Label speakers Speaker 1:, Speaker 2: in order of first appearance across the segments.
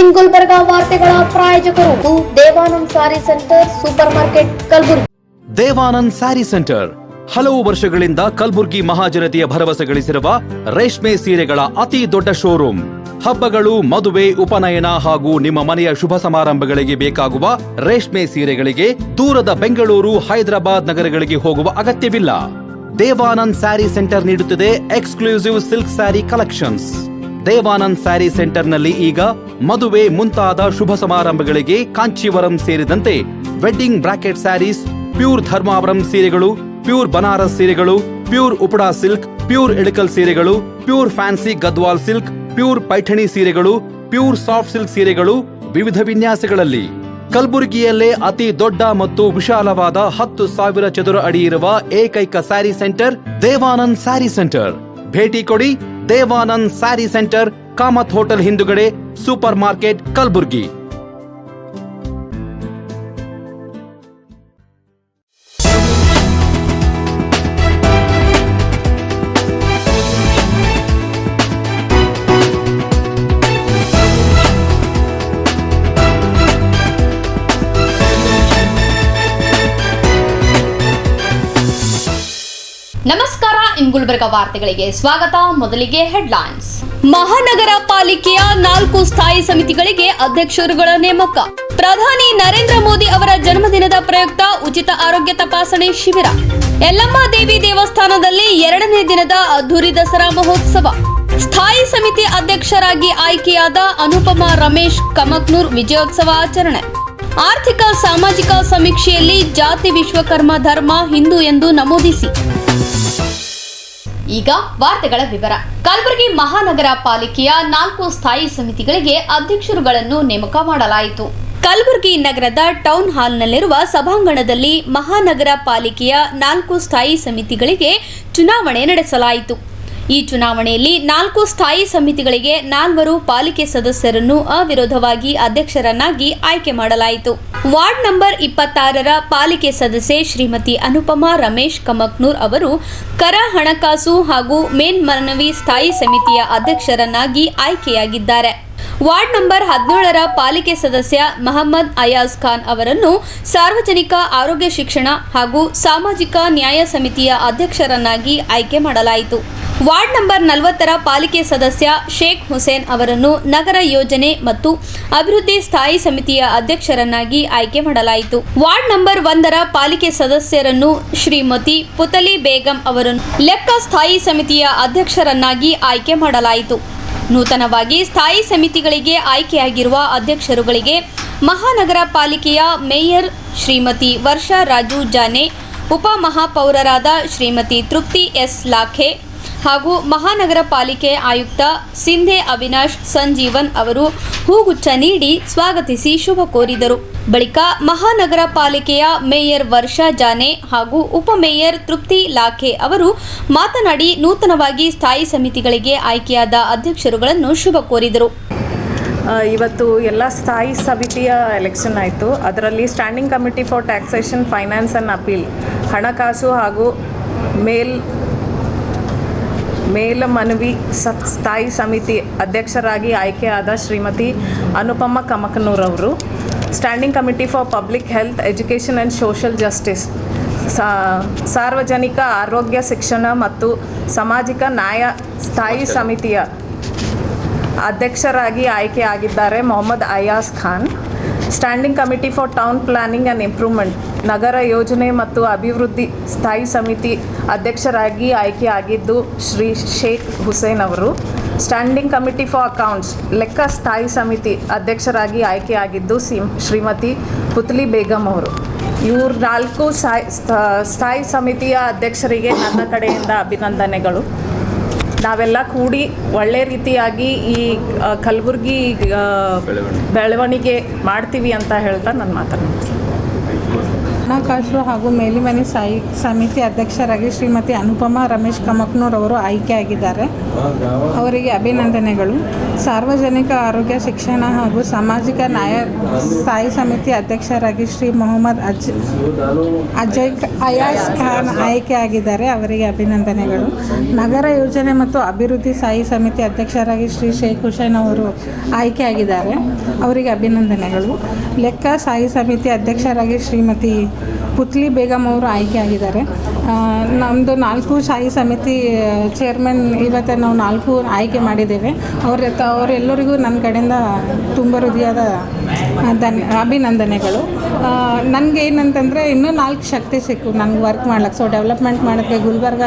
Speaker 1: ಇನ್ ಗುಲ್ಬರ್ಗಾ ವಾರ್ತೆಗಳ ಪ್ರಾಯೋಜಕರು Devanand sari centre supermarket Kalaburagi.
Speaker 2: Devanand sari centre ಹಲವು ವರ್ಷಗಳಿಂದ ಕಲಬುರಗಿ ಮಹಾಜನತೆಯ ಭರವಸೆ ಗಳಿಸಿರುವ ರೇಷ್ಮೆ ಸೀರೆಗಳ ಅತಿ ದೊಡ್ಡ ಶೋರೂಮ್. ಹಬ್ಬಗಳು, ಮದುವೆ, ಉಪನಯನ ಹಾಗೂ ನಿಮ್ಮ ಮನೆಯ ಶುಭ ಸಮಾರಂಭಗಳಿಗೆ ಬೇಕಾಗುವ ರೇಷ್ಮೆ ಸೀರೆಗಳಿಗೆ ದೂರದ ಬೆಂಗಳೂರು, ಹೈದರಾಬಾದ್ ನಗರಗಳಿಗೆ ಹೋಗುವ ಅಗತ್ಯವಿಲ್ಲ. ದೇವಾನಂದ್ ಸ್ಯಾರಿ ಸೆಂಟರ್ ನೀಡುತ್ತಿದೆ exclusive silk sari collections. Devanand sari ಸೆಂಟರ್ನಲ್ಲಿ ಈಗ ಮದುವೆ ಮುಂತಾದ ಶುಭ ಸಮಾರಂಭಗಳಿಗೆ ಕಾಂಚೀವರಂ ಸೇರಿದಂತೆ wedding brocade saris, pure Dharmavaram ಸೀರೆಗಳು, ಪ್ಯೂರ್ ಬನಾರಸ್ ಸೀರೆಗಳು, pure Uppada silk, pure Ilkal ಸೀರೆಗಳು, pure fancy Gadwal silk, pure Paithani ಸೀರೆಗಳು, ಪ್ಯೂರ್ ಸಾಫ್ಟ್ ಸಿಲ್ಕ್ ಸೀರೆಗಳು ವಿವಿಧ ವಿನ್ಯಾಸಗಳಲ್ಲಿ. ಕಲಬುರಗಿಯಲ್ಲೇ ಅತಿ ದೊಡ್ಡ ಮತ್ತು ವಿಶಾಲವಾದ 10,000 ಚದುರ ಅಡಿ ಇರುವ ಏಕೈಕ ಸ್ಯಾರಿ ಸೆಂಟರ್ ದೇವಾನಂದ್ ಸ್ಯಾರಿ ಸೆಂಟರ್. ಭೇಟಿ ಕೊಡಿ. ದೇವಾನಂದ್ ಸ್ಯಾರಿ ಸೆಂಟರ್, ಕಾಮತ್ ಹೋಟೆಲ್ ಹಿಂದುಗಡೆ, ಸೂಪರ್ ಮಾರ್ಕೆಟ್, ಕಲಬುರಗಿ.
Speaker 1: ನಮಸ್ಕಾರ, ಇನ್ ಗುಲ್ಬರ್ಗಾ ವಾರ್ತೆಗಳಿಗೆ ಸ್ವಾಗತ. ಮೊದಲಿಗೆ ಹೆಡ್ಲೈನ್ಸ್. ಮಹಾನಗರ ಪಾಲಿಕೆಯ 4 ಸ್ಥಾಯಿ ಸಮಿತಿಗಳಿಗೆ ಅಧ್ಯಕ್ಷರುಗಳ ನೇಮಕ. ಪ್ರಧಾನಿ ನರೇಂದ್ರ ಮೋದಿ ಅವರ ಜನ್ಮದಿನದ ಪ್ರಯುಕ್ತ ಉಚಿತ ಆರೋಗ್ಯ ತಪಾಸಣೆ ಶಿಬಿರ. ಯಲ್ಲಮ್ಮ ದೇವಿ ದೇವಸ್ಥಾನದಲ್ಲಿ 2ನೇ ದಿನದ ಅದ್ದೂರಿ ದಸರಾ ಮಹೋತ್ಸವ. ಸ್ಥಾಯಿ ಸಮಿತಿ ಅಧ್ಯಕ್ಷರಾಗಿ ಆಯ್ಕೆಯಾದ ಅನುಪಮಾ ರಮೇಶ್ ಕಮಕ್ನೂರ್ ವಿಜಯೋತ್ಸವ ಆಚರಣೆ. ಆರ್ಥಿಕ ಸಾಮಾಜಿಕ ಸಮೀಕ್ಷೆಯಲ್ಲಿ ಜಾತಿ ವಿಶ್ವಕರ್ಮ ಧರ್ಮ ಹಿಂದೂ ಎಂದು ನಮೂದಿಸಿ. ಈಗ ವಾರ್ತೆಗಳ ವಿವರ. ಕಲಬುರಗಿ ಮಹಾನಗರ ಪಾಲಿಕೆಯ 4 ಸ್ಥಾಯಿ ಸಮಿತಿಗಳಿಗೆ ಅಧ್ಯಕ್ಷರುಗಳನ್ನು ನೇಮಕ ಮಾಡಲಾಯಿತು. ಕಲಬುರಗಿ ನಗರದ ಟೌನ್ ಹಾಲ್ನಲ್ಲಿರುವ ಸಭಾಂಗಣದಲ್ಲಿ ಮಹಾನಗರ ಪಾಲಿಕೆಯ 4 ಸ್ಥಾಯಿ ಸಮಿತಿಗಳಿಗೆ ಚುನಾವಣೆ ನಡೆಸಲಾಯಿತು. ಈ ಚುನಾವಣೆಯಲ್ಲಿ 4 ಸ್ಥಾಯಿ ಸಮಿತಿಗಳಿಗೆ 4 ಪಾಲಿಕೆ ಸದಸ್ಯರನ್ನು ಅವಿರೋಧವಾಗಿ ಅಧ್ಯಕ್ಷರನ್ನಾಗಿ ಆಯ್ಕೆ ಮಾಡಲಾಯಿತು. ವಾರ್ಡ್ ನಂಬರ್ 26ರ ಪಾಲಿಕೆ ಸದಸ್ಯೆ ಶ್ರೀಮತಿ ಅನುಪಮಾ ರಮೇಶ್ ಕಮಕ್ನೂರ್ ಅವರು ಕರ, ಹಣಕಾಸು ಹಾಗೂ ಮೇಲ್ಮನವಿ ಸ್ಥಾಯಿ ಸಮಿತಿಯ ಅಧ್ಯಕ್ಷರನ್ನಾಗಿ ಆಯ್ಕೆಯಾಗಿದ್ದಾರೆ. ವಾರ್ಡ್ ನಂಬರ್ 17ರ ಪಾಲಿಕೆ ಸದಸ್ಯ ಮಹಮ್ಮದ್ ಅಯಾಜ್ ಖಾನ್ ಅವರನ್ನು ಸಾರ್ವಜನಿಕ ಆರೋಗ್ಯ ಶಿಕ್ಷಣ ಹಾಗೂ ಸಾಮಾಜಿಕ ನ್ಯಾಯ ಸಮಿತಿಯ ಅಧ್ಯಕ್ಷರನ್ನಾಗಿ ಆಯ್ಕೆ ಮಾಡಲಾಯಿತು. ವಾರ್ಡ್ ನಂಬರ್ 40ರ ಪಾಲಿಕೆ ಸದಸ್ಯ ಶೇಖ್ ಹುಸೇನ್ ಅವರನ್ನು ನಗರ ಯೋಜನೆ ಮತ್ತು ಅಭಿವೃದ್ಧಿ ಸ್ಥಾಯಿ ಸಮಿತಿಯ ಅಧ್ಯಕ್ಷರನ್ನಾಗಿ ಆಯ್ಕೆ ಮಾಡಲಾಯಿತು. ವಾರ್ಡ್ ನಂಬರ್ 1ರ ಪಾಲಿಕೆ ಸದಸ್ಯರನ್ನು ಶ್ರೀಮತಿ ಪುತಲಿ ಬೇಗಂ ಅವರನ್ನು ಲೆಕ್ಕ ಸ್ಥಾಯಿ ಸಮಿತಿಯ ಅಧ್ಯಕ್ಷರನ್ನಾಗಿ ಆಯ್ಕೆ ಮಾಡಲಾಯಿತು. ನೂತನವಾಗಿ ಸ್ಥಾಯಿ ಸಮಿತಿಗಳಿಗೆ ಆಯ್ಕೆಯಾಗಿರುವ ಅಧ್ಯಕ್ಷರುಗಳಿಗೆ ಮಹಾನಗರ ಪಾಲಿಕೆಯ ಮೇಯರ್ ಶ್ರೀಮತಿ ವರ್ಷಾ ರಾಜು ಜಾನೆ, ಉಪಮಹಾಪೌರರಾದ ಶ್ರೀಮತಿ ತೃಪ್ತಿ ಎಸ್ ಲಾಖೆ ಹಾಗೂ ಮಹಾನಗರ ಪಾಲಿಕೆ ಆಯುಕ್ತ ಸಿಂಧೆ ಅವಿನಾಶ್ ಸಂಜೀವನ್ ಅವರು ಹೂಗುಚ್ಛ ನೀಡಿ ಸ್ವಾಗತಿಸಿ ಶುಭ ಕೋರಿದರು. ಬಳಿಕ ಮಹಾನಗರ ಪಾಲಿಕೆಯ ಮೇಯರ್ ವರ್ಷಾ ಜಾನೆ ಹಾಗೂ ಉಪಮೇಯರ್ ತೃಪ್ತಿ ಲಾಖೆ ಅವರು ಮಾತನಾಡಿ ನೂತನವಾಗಿ ಸ್ಥಾಯಿ ಸಮಿತಿಗಳಿಗೆ ಆಯ್ಕೆಯಾದ ಅಧ್ಯಕ್ಷರುಗಳನ್ನು ಶುಭ ಕೋರಿದರು.
Speaker 3: ಇವತ್ತು ಎಲ್ಲ ಸ್ಥಾಯಿ ಸಮಿತಿಯ ಎಲೆಕ್ಷನ್ ಆಯಿತು. ಅದರಲ್ಲಿ standing committee for taxation, finance and appeal, ಹಣಕಾಸು ಹಾಗೂ ಮೇಲ್ಮನವಿ ಸ್ಥಾಯಿ ಸಮಿತಿ ಅಧ್ಯಕ್ಷರಾಗಿ ಆಯ್ಕೆಯಾದ ಶ್ರೀಮತಿ ಅನುಪಮಾ ಕಮಕನೂರ್ ಅವರು, standing committee for public health, education and social justice, ಸಾರ್ವಜನಿಕ ಆರೋಗ್ಯ ಶಿಕ್ಷಣ ಮತ್ತು ಸಾಮಾಜಿಕ ನ್ಯಾಯ ಸ್ಥಾಯಿ ಸಮಿತಿಯ ಅಧ್ಯಕ್ಷರಾಗಿ ಆಯ್ಕೆಯಾಗಿದ್ದಾರೆ Mohammed Ayaz Khan. Standing committee for town planning and improvement, ನಗರ ಯೋಜನೆ ಮತ್ತು ಅಭಿವೃದ್ಧಿ ಸ್ಥಾಯಿ ಸಮಿತಿ ಅಧ್ಯಕ್ಷರಾಗಿ ಆಯ್ಕೆಯಾಗಿದ್ದು ಶ್ರೀ ಶೇಖ್ ಹುಸೇನ್ ಅವರು. ಸ್ಟ್ಯಾಂಡಿಂಗ್ ಕಮಿಟಿ ಫಾರ್ ಅಕೌಂಟ್ಸ್, ಲೆಕ್ಕ ಸ್ಥಾಯಿ ಸಮಿತಿ ಅಧ್ಯಕ್ಷರಾಗಿ ಆಯ್ಕೆಯಾಗಿದ್ದು ಶ್ರೀಮತಿ ಪುತ್ಲಿ ಬೇಗಂ ಅವರು. ಇವ್ರ 4 ಸ್ಥಾಯಿ ಸಮಿತಿಯ ಅಧ್ಯಕ್ಷರಿಗೆ ನನ್ನ ಕಡೆಯಿಂದ ಅಭಿನಂದನೆಗಳು. ನಾವೆಲ್ಲ ಕೂಡಿ ಒಳ್ಳೆ ರೀತಿಯಾಗಿ ಈ ಕಲಬುರಗಿ ಬೆಳವಣಿಗೆ ಮಾಡ್ತೀವಿ ಅಂತ ಹೇಳ್ತಾ ನನ್ನ ಮಾತನ್ನು
Speaker 4: ಹಣಕಾಸು ಹಾಗೂ ಮೇಲ್ಮನೆ ಸಮಿತಿ ಅಧ್ಯಕ್ಷರಾಗಿ ಶ್ರೀಮತಿ ಅನುಪಮಾ ರಮೇಶ್ ಕಮಕ್ನೂರ್ ಅವರು ಆಯ್ಕೆಯಾಗಿದ್ದಾರೆ. ಅವರಿಗೆ ಅಭಿನಂದನೆಗಳು. ಸಾರ್ವಜನಿಕ ಆರೋಗ್ಯ ಶಿಕ್ಷಣ ಹಾಗೂ ಸಾಮಾಜಿಕ ನ್ಯಾಯ ಸ್ಥಾಯಿ ಸಮಿತಿ ಅಧ್ಯಕ್ಷರಾಗಿ ಶ್ರೀ ಮೊಹಮ್ಮದ್ ಅಯಾಸ್ ಖಾನ್ ಆಯ್ಕೆಯಾಗಿದ್ದಾರೆ. ಅವರಿಗೆ ಅಭಿನಂದನೆಗಳು. ನಗರ ಯೋಜನೆ ಮತ್ತು ಅಭಿವೃದ್ಧಿ ಸ್ಥಾಯಿ ಸಮಿತಿ ಅಧ್ಯಕ್ಷರಾಗಿ ಶ್ರೀ ಶೇಖ್ ಹುಸೇನ್ ಅವರು ಆಯ್ಕೆಯಾಗಿದ್ದಾರೆ. ಅವರಿಗೆ ಅಭಿನಂದನೆಗಳು. ಲೆಕ್ಕ ಸ್ಥಾಯಿ ಸಮಿತಿ ಅಧ್ಯಕ್ಷರಾಗಿ ಶ್ರೀಮತಿ ಪುತ್ಲಿ ಬೇಗಂ ಅವರು ಆಯ್ಕೆಯಾಗಿದ್ದಾರೆ. ನಮ್ಮದು 4 ಸ್ಥಾಯಿ ಸಮಿತಿ ಚೇರ್ಮನ್ ಇವತ್ತು ನಾವು 4 ಆಯ್ಕೆ ಮಾಡಿದ್ದೇವೆ. ಅವರೆಲ್ಲರಿಗೂ ನನ್ನ ಕಡೆಯಿಂದ ತುಂಬ ಹೃದಯದ ಅಭಿನಂದನೆಗಳು. ನನಗೆ ಏನಂತಂದರೆ ಇನ್ನೂ 4 ಶಕ್ತಿ ಸಿಕ್ಕು ನನಗೆ ವರ್ಕ್ ಮಾಡ್ಲಿಕ್ಕೆ. ಸೊ ಡೆವಲಪ್ಮೆಂಟ್ ಮಾಡೋಕ್ಕೆ ಗುಲ್ಬರ್ಗ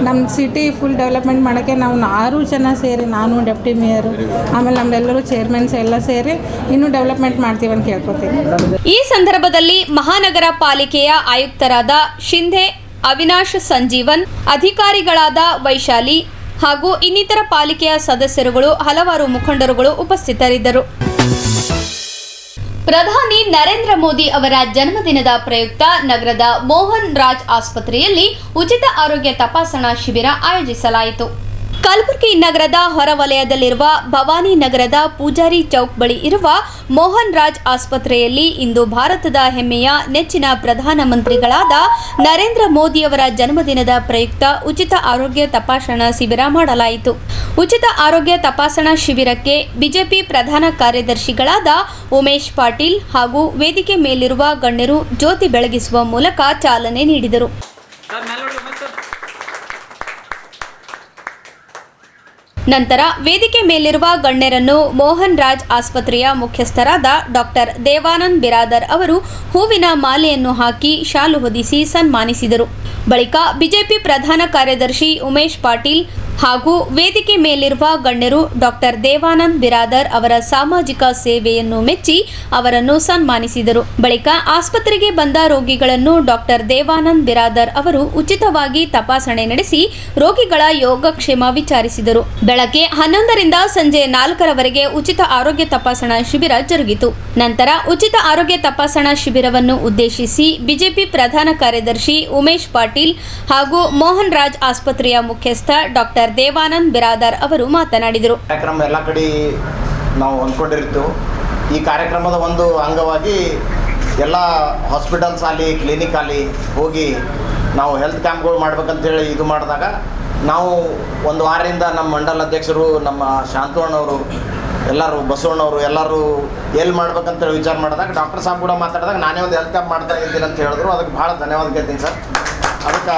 Speaker 4: ನಮ್ಮ ಸಿಟಿ ಫುಲ್ ಡೆವಲಪ್ಮೆಂಟ್ ಮಾಡೋಕ್ಕೆ ನಾವು 6 ಜನ ಸೇರಿ, ನಾನು ಡೆಪ್ಟಿ ಮೇಯರು ಆಮೇಲೆ ನಮ್ಮೆಲ್ಲರೂ ಚೇರ್ಮನ್ಸ್ ಎಲ್ಲ ಸೇರಿ ಇನ್ನೂ ಡೆವಲಪ್ಮೆಂಟ್ ಮಾಡ್ತೀವಿ ಅಂತ ಕೇಳ್ಕೊತೀನಿ.
Speaker 1: ಈ ಸಂದರ್ಭದಲ್ಲಿ ಮಹಾನಗರ ಪಾಲಿಕೆಯ ಆಯುಕ್ತರಾದ ಶಿಂಧೆ ಅವಿನಾಶ್ ಸಂಜೀವನ್, ಅಧಿಕಾರಿಗಳಾದ ವೈಶಾಲಿ ಹಾಗೂ ಇನ್ನಿತರ ಪಾಲಿಕೆಯ ಸದಸ್ಯರುಗಳು, ಹಲವಾರು ಮುಖಂಡರುಗಳು ಉಪಸ್ಥಿತರಿದ್ದರು. ಪ್ರಧಾನಿ ನರೇಂದ್ರ ಮೋದಿ ಅವರ ಜನ್ಮದಿನದ ಪ್ರಯುಕ್ತ ನಗರದ ಮೋಹನ್ ರಾಜ್ ಆಸ್ಪತ್ರೆಯಲ್ಲಿ ಉಚಿತ ಆರೋಗ್ಯ ತಪಾಸಣಾ ಶಿಬಿರ ಆಯೋಜಿಸಲಾಯಿತು. ಕಲಬುರಗಿ ನಗರದ ಹೊರವಲಯದಲ್ಲಿರುವ ಭವಾನಿ ನಗರದ ಪೂಜಾರಿ ಚೌಕ್ ಬಳಿ ಇರುವ ಮೋಹನ್ ರಾಜ್ ಆಸ್ಪತ್ರೆಯಲ್ಲಿ ಇಂದು ಭಾರತದ ಹೆಮ್ಮೆಯ ನೆಚ್ಚಿನ ಪ್ರಧಾನಮಂತ್ರಿಗಳಾದ ನರೇಂದ್ರ ಮೋದಿಯವರ ಜನ್ಮದಿನದ ಪ್ರಯುಕ್ತ ಉಚಿತ ಆರೋಗ್ಯ ತಪಾಸಣಾ ಶಿಬಿರ ಮಾಡಲಾಯಿತು. ಉಚಿತ ಆರೋಗ್ಯ ತಪಾಸಣಾ ಶಿಬಿರಕ್ಕೆ ಬಿಜೆಪಿ ಪ್ರಧಾನ ಕಾರ್ಯದರ್ಶಿಗಳಾದ ಉಮೇಶ್ ಪಾಟೀಲ್ ಹಾಗೂ ವೇದಿಕೆ ಮೇಲಿರುವ ಗಣ್ಯರು ಜ್ಯೋತಿ ಬೆಳಗಿಸುವ ಮೂಲಕ ಚಾಲನೆ ನೀಡಿದರು. ನಂತರ ವೇದಿಕೆ ಮೇಲಿರುವ ಗಣ್ಯರನ್ನು ಮೋಹನ್ ರಾಜ್ ಆಸ್ಪತ್ರೆಯ ಮುಖ್ಯಸ್ಥರಾದ ಡಾಕ್ಟರ್ ದೇವಾನಂದ್ ಬಿರಾದರ್ ಅವರು ಹೂವಿನ ಮಾಲೆಯನ್ನು ಹಾಕಿ ಶಾಲು ಹೊದಿಸಿ ಸನ್ಮಾನಿಸಿದರು. ಬಳಿಕ ಬಿಜೆಪಿ ಪ್ರಧಾನ ಕಾರ್ಯದರ್ಶಿ ಉಮೇಶ್ ಪಾಟೀಲ್ ಹಾಗೂ ವೇದಿಕೆ ಮೇಲಿರುವ ಗಣ್ಯರು ಡಾಕ್ಟರ್ ದೇವಾನಂದ್ ಬಿರಾದರ್ ಅವರ ಸಾಮಾಜಿಕ ಸೇವೆಯನ್ನು ಮೆಚ್ಚಿ ಅವರನ್ನು ಸನ್ಮಾನಿಸಿದರು. ಬಳಿಕ ಆಸ್ಪತ್ರೆಗೆ ಬಂದ ರೋಗಿಗಳನ್ನು ಡಾಕ್ಟರ್ ದೇವಾನಂದ್ ಬಿರಾದರ್ ಅವರು ಉಚಿತವಾಗಿ ತಪಾಸಣೆ ನಡೆಸಿ ರೋಗಿಗಳ ಯೋಗಕ್ಷೇಮ ವಿಚಾರಿಸಿದರು. ಬೆಳಗ್ಗೆ 11ರಿಂದ ಸಂಜೆ 4ರವರೆಗೆ ಉಚಿತ ಆರೋಗ್ಯ ತಪಾಸಣಾ ಶಿಬಿರ ಜರುಗಿತು. ನಂತರ ಉಚಿತ ಆರೋಗ್ಯ ತಪಾಸಣಾ ಶಿಬಿರವನ್ನು ಉದ್ದೇಶಿಸಿ ಬಿಜೆಪಿ ಪ್ರಧಾನ ಕಾರ್ಯದರ್ಶಿ ಉಮೇಶ್ ಪಾಟೀಲ್ ಹಾಗೂ ಮೋಹನ್ ರಾಜ್ ಆಸ್ಪತ್ರೆಯ ಮುಖ್ಯಸ್ಥ ಡಾಕ್ಟರ್ ದೇವಾನಂದ್ ಬಿರಾದರ್ ಅವರು ಮಾತನಾಡಿದರು.
Speaker 5: ಕಾರ್ಯಕ್ರಮ ಎಲ್ಲ ಕಡೆ ನಾವು ಅಂದ್ಕೊಂಡಿರ್ತೀವಿ. ಈ ಕಾರ್ಯಕ್ರಮದ ಒಂದು ಅಂಗವಾಗಿ ಎಲ್ಲ ಹಾಸ್ಪಿಟಲ್ಸ್ ಆಗಲಿ ಕ್ಲಿನಿಕ್ ಆಗಲಿ ಹೋಗಿ ನಾವು ಹೆಲ್ತ್ ಕ್ಯಾಂಪ್ಗಳು ಮಾಡ್ಬೇಕಂತೇಳಿ ಇದು ಮಾಡಿದಾಗ ನಾವು ಒಂದು ವಾರದಿಂದ ನಮ್ಮ ಮಂಡಲ ಅಧ್ಯಕ್ಷರು, ನಮ್ಮ ಶಾಂತವಣ್ಣವರು, ಎಲ್ಲರೂ ಬಸವಣ್ಣವರು ಎಲ್ಲರೂ ಎಲ್ಲಿ ಮಾಡ್ಬೇಕಂತೇಳಿ ವಿಚಾರ ಮಾಡಿದಾಗ ಡಾಕ್ಟರ್ ಸಾಹೇಬ್ ಕೂಡ ಮಾತಾಡಿದಾಗ ನಾನೇ ಒಂದು ಹೆಲ್ತ್ ಕ್ಯಾಂಪ್ ಮಾಡ್ತಾ ಇದ್ದೀನಿ ಅಂತ ಹೇಳಿದ್ರು. ಅದಕ್ಕೆ ಭಾಳ ಧನ್ಯವಾದ ಕೇಳ್ತೀನಿ ಸರ್. ಅದಕ್ಕೆ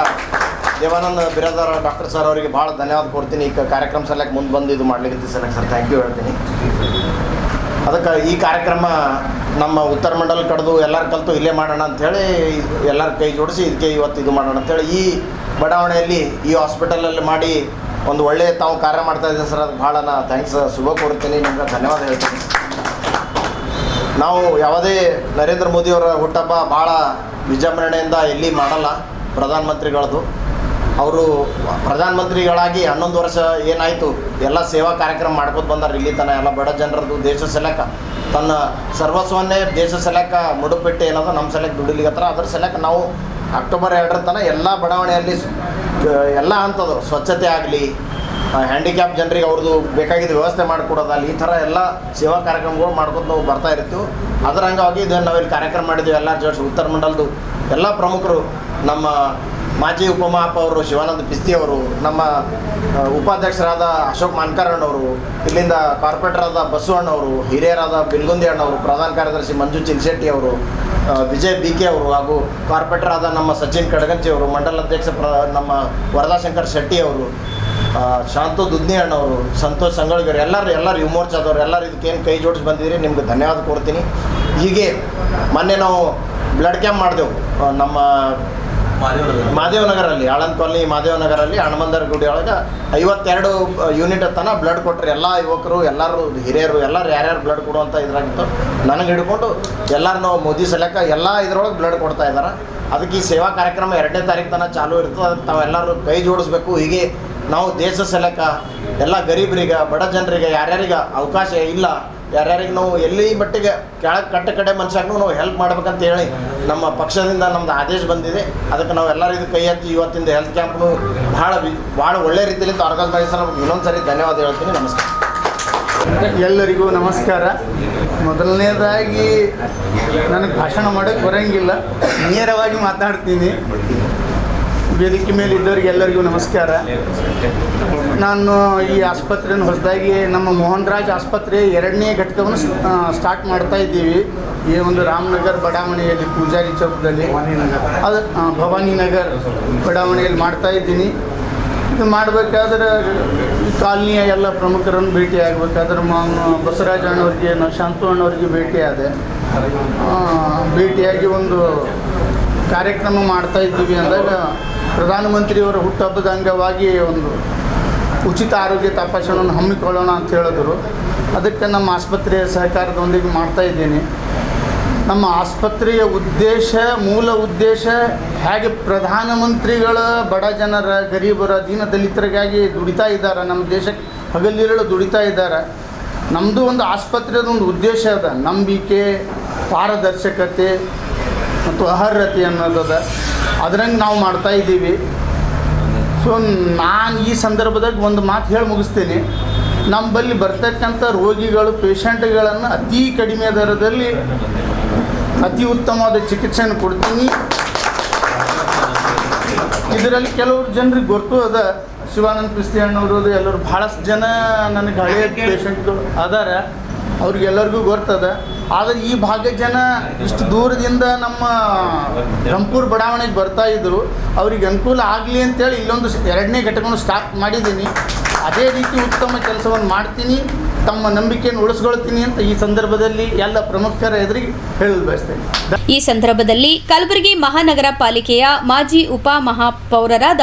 Speaker 5: ದೇವಾನಂದ್ ಬಿರಾದರ್ ಡಾಕ್ಟರ್ ಸರ್ ಅವರಿಗೆ ಭಾಳ ಧನ್ಯವಾದ ಕೊಡ್ತೀನಿ. ಈ ಕಾರ್ಯಕ್ರಮ ಸಲಕ್ಕೆ ಮುಂದೆ ಬಂದು ಇದು ಮಾಡ್ಲಿಕ್ಕೆ ಸರ್ ಥ್ಯಾಂಕ್ ಯು ಹೇಳ್ತೀನಿ. ಅದಕ್ಕೆ ಈ ಕಾರ್ಯಕ್ರಮ ನಮ್ಮ ಉತ್ತರ ಮಂಡಲ ಕಡ್ದು ಎಲ್ಲರೂ ಕಲಿತು ಇಲ್ಲೇ ಮಾಡೋಣ ಅಂಥೇಳಿ ಎಲ್ಲರ ಕೈ ಜೋಡಿಸಿ ಇದಕ್ಕೆ ಇವತ್ತು ಇದು ಮಾಡೋಣ ಅಂಥೇಳಿ ಈ ಬಡಾವಣೆಯಲ್ಲಿ ಈ ಹಾಸ್ಪಿಟಲಲ್ಲಿ ಮಾಡಿ ಒಂದು ಒಳ್ಳೆಯ ತಾವು ಕಾರ್ಯ ಮಾಡ್ತಾ ಇದ್ದೀನಿ ಸರ್. ಅದಕ್ಕೆ ಭಾಳ ನಾನು ಥ್ಯಾಂಕ್ಸ್ ಶುಭ ಕೋರ್ತೀನಿ, ನಿಮ್ಗೆ ಧನ್ಯವಾದ ಹೇಳ್ತೀನಿ. ನಾವು ಯಾವುದೇ ನರೇಂದ್ರ ಮೋದಿಯವರ ಹುಟ್ಟಹಬ್ಬ ಭಾಳ ವಿಜೃಂಭಣೆಯಿಂದ ಎಲ್ಲಿ ಮಾಡಲ್ಲ. ಪ್ರಧಾನಮಂತ್ರಿಗಳದು ಅವರು ಪ್ರಧಾನಮಂತ್ರಿಗಳಾಗಿ 11 ವರ್ಷ ಏನಾಯಿತು, ಎಲ್ಲ ಸೇವಾ ಕಾರ್ಯಕ್ರಮ ಮಾಡ್ಕೊಂಡು ಬಂದಾರೆ. ಇಲ್ಲಿ ತನಕ ಎಲ್ಲ ಬಡ ಜನರದ್ದು ದೇಶ ಸಲಕ ತನ್ನ ಸರ್ವಸ್ವನ್ನೇ ದೇಶ ಸಲಕ ಮುಡುಪಿಟ್ಟು ಏನದು ನಮ್ಮ ಸಲಕ್ಕೆ ದುಡಿಲಿಗತ್ರ. ಅದ್ರ ಸಲಕ ನಾವು ಅಕ್ಟೋಬರ್ 2ರ ತನಕ ಎಲ್ಲ ಬಡಾವಣೆಯಲ್ಲಿ ಎಲ್ಲ ಹಂತದ್ದು ಸ್ವಚ್ಛತೆ ಆಗಲಿ, ಹ್ಯಾಂಡಿಕ್ಯಾಪ್ ಜನರಿಗೆ ಅವ್ರದ್ದು ಬೇಕಾಗಿದ್ದ ವ್ಯವಸ್ಥೆ ಮಾಡಿಕೊಡೋದಲ್ಲಿ ಈ ಥರ ಎಲ್ಲ ಸೇವಾ ಕಾರ್ಯಕ್ರಮಗಳು ಮಾಡ್ಕೊಂಡು ನಾವು ಬರ್ತಾ ಇರ್ತೀವಿ. ಅದರ ಅಂಗವಾಗಿ ಇದನ್ನು ನಾವಿಲ್ಲಿ ಕಾರ್ಯಕ್ರಮ ಮಾಡಿದ್ದೀವಿ. ಎಲ್ಲ ಜೋಡಿಸಿ ಉತ್ತರ ಮಂಡಲದ್ದು ಎಲ್ಲ ಪ್ರಮುಖರು, ನಮ್ಮ ಮಾಜಿ ಉಪಮಹಾಪ ಅವರು ಶಿವಾನಂದ ಪಿಸ್ತಿ ಅವರು, ನಮ್ಮ ಉಪಾಧ್ಯಕ್ಷರಾದ ಅಶೋಕ್ ಮಾನ್ಕರಣ್ಣವರು, ಇಲ್ಲಿಂದ ಕಾರ್ಪೊರೇಟರಾದ ಬಸವಣ್ಣವರು, ಹಿರಿಯರಾದ ಬಿಲ್ಗುಂದಿ ಅಣ್ಣವರು, ಪ್ರಧಾನ ಕಾರ್ಯದರ್ಶಿ ಮಂಜು ಚಿಲ್ಶೆಟ್ಟಿ ಅವರು, ವಿಜಯ್ BK ಅವರು ಹಾಗೂ ಕಾರ್ಪೊರೇಟರಾದ ನಮ್ಮ ಸಚಿನ್ ಕಡಗಂಚಿ ಅವರು, ಮಂಡಲ ಅಧ್ಯಕ್ಷ ನಮ್ಮ ವರದಾಶಂಕರ್ ಶೆಟ್ಟಿ ಅವರು, ಶಾಂತು ದುದ್ನಿ ಅಣ್ಣವರು, ಸಂತೋಷ್ ಸಂಗೊಳ್ಗಿರಿ, ಎಲ್ಲರೂ ಯುವ ಮೋರ್ಚಾದವರು ಎಲ್ಲರೂ ಇದಕ್ಕೇನು ಕೈ ಜೋಡಿಸಿ ಬಂದಿದ್ದೀರಿ, ನಿಮ್ಗೆ ಧನ್ಯವಾದ ಕೊಡ್ತೀನಿ. ಹೀಗೆ ಮೊನ್ನೆ ನಾವು ಬ್ಲಡ್ ಕ್ಯಾಂಪ್ ಮಾಡಿದೆವು ನಮ್ಮ ಮಾದೇವನಗರಲ್ಲಿ, ಆಳಂದ್ ಕಾಲನಿ ಮಾದೇವನಗರಲ್ಲಿ ಹನುಮಂದರ ಗುಡಿ ಒಳಗೆ 52 ಯೂನಿಟ್ ತನಕ ಬ್ಲಡ್ ಕೊಟ್ಟರು. ಎಲ್ಲ ಯುವಕರು, ಎಲ್ಲರೂ ಹಿರಿಯರು, ಎಲ್ಲರೂ ಯಾರ್ಯಾರು ಬ್ಲಡ್ ಕೊಡುವಂಥ ಇದ್ರಾಗಿತ್ತು. ನನಗೆ ಹಿಡ್ಕೊಂಡು ಎಲ್ಲರೂ ನಾವು ಮೋದಿ ಸಲಕ ಎಲ್ಲ ಇದರೊಳಗೆ ಬ್ಲಡ್ ಕೊಡ್ತಾ ಇದ್ದಾರೆ. ಅದಕ್ಕೆ ಈ ಸೇವಾ ಕಾರ್ಯಕ್ರಮ 2ನೇ ತಾರೀಕು ತನಕ ಚಾಲೂ ಇರ್ತದೆ. ಅದಕ್ಕೆ ತಾವೆಲ್ಲರೂ ಕೈ ಜೋಡಿಸ್ಬೇಕು. ಹೀಗೆ ನಾವು ದೇಶ ಸಲಕ ಎಲ್ಲ ಗರೀಬರಿಗೆ, ಬಡ ಜನರಿಗೆ, ಯಾರ್ಯಾರಿಗೆ ಅವಕಾಶ ಇಲ್ಲ ಯಾರ್ಯಾರಿಗೆ ನಾವು ಎಲ್ಲಿ ಮಟ್ಟಿಗೆ ಕೆಳಗೆ ಕಟ್ಟ ಕಡೆ ಮನುಷ್ಯಗೂ ನಾವು ಹೆಲ್ಪ್ ಮಾಡ್ಬೇಕಂತ ಹೇಳಿ ನಮ್ಮ ಪಕ್ಷದಿಂದ ನಮ್ಮದು ಆದೇಶ ಬಂದಿದೆ. ಅದಕ್ಕೆ ನಾವು ಎಲ್ಲರೂ ಇದು ಕೈ ಹಚ್ಚಿ ಇವತ್ತಿಂದ ಹೆಲ್ತ್ ಕ್ಯಾಂಪ್ನು ಭಾಳ ಒಳ್ಳೆ ರೀತಿಯಲ್ಲಿ ಆರ್ಗನೈಸ್ ಮಾಡಿ ಸರ್, ಇನ್ನೊಂದು ಸರಿ ಧನ್ಯವಾದ ಹೇಳ್ತೀನಿ. ನಮಸ್ಕಾರ.
Speaker 6: ಎಲ್ಲರಿಗೂ ನಮಸ್ಕಾರ. ಮೊದಲನೇದಾಗಿ ನನಗೆ ಭಾಷಣ ಮಾಡೋಕ್ಕೆ ಬರೋಂಗಿಲ್ಲ, ನೇರವಾಗಿ ಮಾತಾಡ್ತೀನಿ. ವೇದಿಕೆ ಮೇಲೆ ಇದ್ದವ್ರಿಗೆ ಎಲ್ಲರಿಗೂ ನಮಸ್ಕಾರ. ನಾನು ಈ ಆಸ್ಪತ್ರೆಯನ್ನು ಹೊಸದಾಗಿ ನಮ್ಮ ಮೋಹನ್ ರಾಜ್ ಆಸ್ಪತ್ರೆ 2ನೇ ಘಟಕವನ್ನು ಸ್ಟಾರ್ಟ್ ಮಾಡ್ತಾ ಇದ್ದೀವಿ. ಈ ಒಂದು ರಾಮನಗರ್ ಬಡಾವಣೆಯಲ್ಲಿ ಪೂಜಾರಿ ಚೌಕದಲ್ಲಿ ಅದು ಭವಾನಿ ನಗರ್ ಬಡಾವಣೆಯಲ್ಲಿ ಮಾಡ್ತಾ ಇದ್ದೀನಿ. ಇದು ಮಾಡಬೇಕಾದ್ರೆ ಈ ಕಾಲನಿಯ ಎಲ್ಲ ಪ್ರಮುಖರನ್ನು ಭೇಟಿ ಆಗಬೇಕಾದ್ರೆ ಬಸವರಾಜ ಅಣ್ಣವ್ರಿಗೆ, ಶಾಂತು ಅಣ್ಣವ್ರಿಗೆ ಭೇಟಿಯಾಗಿ ಒಂದು ಕಾರ್ಯಕ್ರಮ ಮಾಡ್ತಾ ಇದ್ದೀವಿ ಅಂದಾಗ ಪ್ರಧಾನಮಂತ್ರಿಯವರ ಹುಟ್ಟುಹಬ್ಬದ ಅಂಗವಾಗಿ ಒಂದು ಉಚಿತ ಆರೋಗ್ಯ ತಪಾಸಣೆಯನ್ನು ಹಮ್ಮಿಕೊಳ್ಳೋಣ ಅಂತ ಹೇಳಿದ್ರು. ಅದಕ್ಕೆ ನಮ್ಮ ಆಸ್ಪತ್ರೆಯ ಸಹಕಾರದೊಂದಿಗೆ ಮಾಡ್ತಾ ಇದ್ದೀನಿ. ನಮ್ಮ ಆಸ್ಪತ್ರೆಯ ಮೂಲ ಉದ್ದೇಶ ಹೇಗೆ ಪ್ರಧಾನಮಂತ್ರಿಗಳ ಬಡ ಜನರ, ಗರೀಬರ, ದೀನದಲಿತರಿಗಾಗಿ ದುಡಿತಾ ಇದ್ದಾರೆ, ನಮ್ಮ ದೇಶಕ್ಕೆ ಹಗಲಿರುಳು ದುಡಿತಾ ಇದ್ದಾರೆ. ನಮ್ಮದು ಒಂದು ಆಸ್ಪತ್ರೆದೊಂದು ಉದ್ದೇಶ ಅದ, ನಂಬಿಕೆ, ಪಾರದರ್ಶಕತೆ ಮತ್ತು ಅರ್ಹತೆ ಅನ್ನೋದದ. ಅದ್ರಂಗೆ ನಾವು ಮಾಡ್ತಾಯಿದ್ದೀವಿ. ಸೊ ನಾನು ಈ ಸಂದರ್ಭದಾಗ ಒಂದು ಮಾತು ಹೇಳಿ ಮುಗಿಸ್ತೀನಿ. ನಮ್ಮಲ್ಲಿ ಬರ್ತಕ್ಕಂಥ ರೋಗಿಗಳು, ಪೇಷಂಟ್ಗಳನ್ನು ಅತಿ ಕಡಿಮೆ ದರದಲ್ಲಿ ಅತಿ ಉತ್ತಮವಾದ ಚಿಕಿತ್ಸೆಯನ್ನು ಕೊಡ್ತೀನಿ. ಇದರಲ್ಲಿ ಕೆಲವರು ಜನರಿಗೆ ಗೊತ್ತು ಅದ, ಶಿವಾನಂದ ಪಿಸ್ತಿ ಅಣ್ಣವರು ಎಲ್ಲರೂ ಭಾಳಷ್ಟು ಜನ ನನಗೆ ಹಳೆಯ ಪೇಷಂಟ್ಗಳು ಅದಾರ, ಅವ್ರಿಗೆಲ್ಲರಿಗೂ ಗೊತ್ತದ. ಆದರೆ ಈ ಭಾಗದ ಜನ ಇಷ್ಟು ದೂರದಿಂದ ನಮ್ಮ ರಂಪೂರ್ ಬಡಾವಣೆಗೆ ಬರ್ತಾಯಿದ್ರು, ಅವ್ರಿಗೆ ಅನುಕೂಲ ಆಗಲಿ ಅಂತೇಳಿ ಇಲ್ಲೊಂದು 2ನೇ ಘಟಕವನ್ನು ಸ್ಟಾರ್ಟ್ ಮಾಡಿದ್ದೀನಿ. ಅದೇ ರೀತಿ ಉತ್ತಮ ಕೆಲಸವನ್ನು ಮಾಡ್ತೀನಿ, ತಮ್ಮ ನಂಬಿಕೆಯನ್ನು ಉಳಿಸ್ಕೊಳ್ತೀನಿ ಅಂತ ಈ ಸಂದರ್ಭದಲ್ಲಿ ಎಲ್ಲ ಪ್ರಮುಖರ ಎದುರಿಗೆ ಹೇಳಲು ಬಯಸ್ತೇನೆ.
Speaker 1: ಈ ಸಂದರ್ಭದಲ್ಲಿ ಕಲಬುರಗಿ ಮಹಾನಗರ ಪಾಲಿಕೆಯ ಮಾಜಿ ಉಪ ಮಹಾಪೌರರಾದ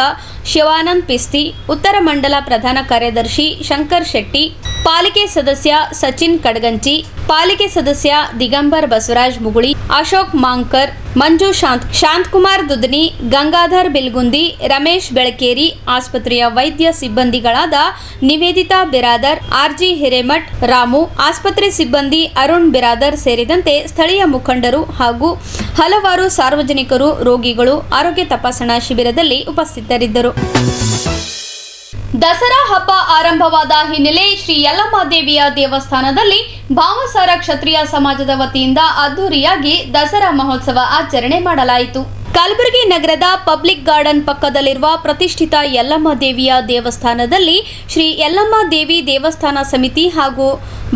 Speaker 1: ಶಿವಾನಂದ್ ಪಿಸ್ತಿ, ಉತ್ತರ ಮಂಡಲ ಪ್ರಧಾನ ಕಾರ್ಯದರ್ಶಿ ಶಂಕರ್ ಶೆಟ್ಟಿ, ಪಾಲಿಕೆ ಸದಸ್ಯ ಸಚಿನ್ ಕಡಗಂಚಿ, ಪಾಲಿಕೆ ಸದಸ್ಯ ದಿಗಂಬರ್ ಬಸವರಾಜ್ ಮುಗುಳಿ, ಅಶೋಕ್ ಮಾಂಕರ್, ಮಂಜು ಶಾಂತಕುಮಾರ್ ದುದನಿ, ಗಂಗಾಧರ್ ಬಿಲ್ಗುಂದಿ, ರಮೇಶ್ ಬೆಳಕೇರಿ, ಆಸ್ಪತ್ರೆಯ ವೈದ್ಯ ಸಿಬ್ಬಂದಿಗಳಾದ ನಿವೇದಿತಾ ಬಿರಾದರ್, ಆರ್ಜಿ ಹಿರೇಮಠ್, ರಾಮು, ಆಸ್ಪತ್ರೆ ಸಿಬ್ಬಂದಿ ಅರುಣ್ ಬಿರಾದರ್ ಸೇರಿದಂತೆ ಸ್ಥಳೀಯ ಮುಖಂಡರು ಹಾಗೂ ಹಲವಾರು ಸಾರ್ವಜನಿಕರು, ರೋಗಿಗಳು ಆರೋಗ್ಯ ತಪಾಸಣಾ ಶಿಬಿರದಲ್ಲಿ ಉಪಸ್ಥಿತರಿದ್ದರು. ದಸರಾ ಹಬ್ಬ ಆರಂಭವಾದ ಹಿನ್ನೆಲೆ ಶ್ರೀ ಯಲ್ಲಮ್ಮ ದೇವಿಯ ದೇವಸ್ಥಾನದಲ್ಲಿ ಭಾವಸಾರ ಕ್ಷತ್ರಿಯ ಸಮಾಜದ ವತಿಯಿಂದ ಅದ್ದೂರಿಯಾಗಿ ದಸರಾ ಮಹೋತ್ಸವ ಆಚರಣೆ ಮಾಡಲಾಯಿತು. ಕಲಬುರಗಿ ನಗರದ ಪಬ್ಲಿಕ್ ಗಾರ್ಡನ್ ಪಕ್ಕದಲ್ಲಿರುವ ಪ್ರತಿಷ್ಠಿತ ಯಲ್ಲಮ್ಮ ದೇವಿಯ ದೇವಸ್ಥಾನದಲ್ಲಿ ಶ್ರೀ ಯಲ್ಲಮ್ಮ ದೇವಿ ದೇವಸ್ಥಾನ ಸಮಿತಿ ಹಾಗೂ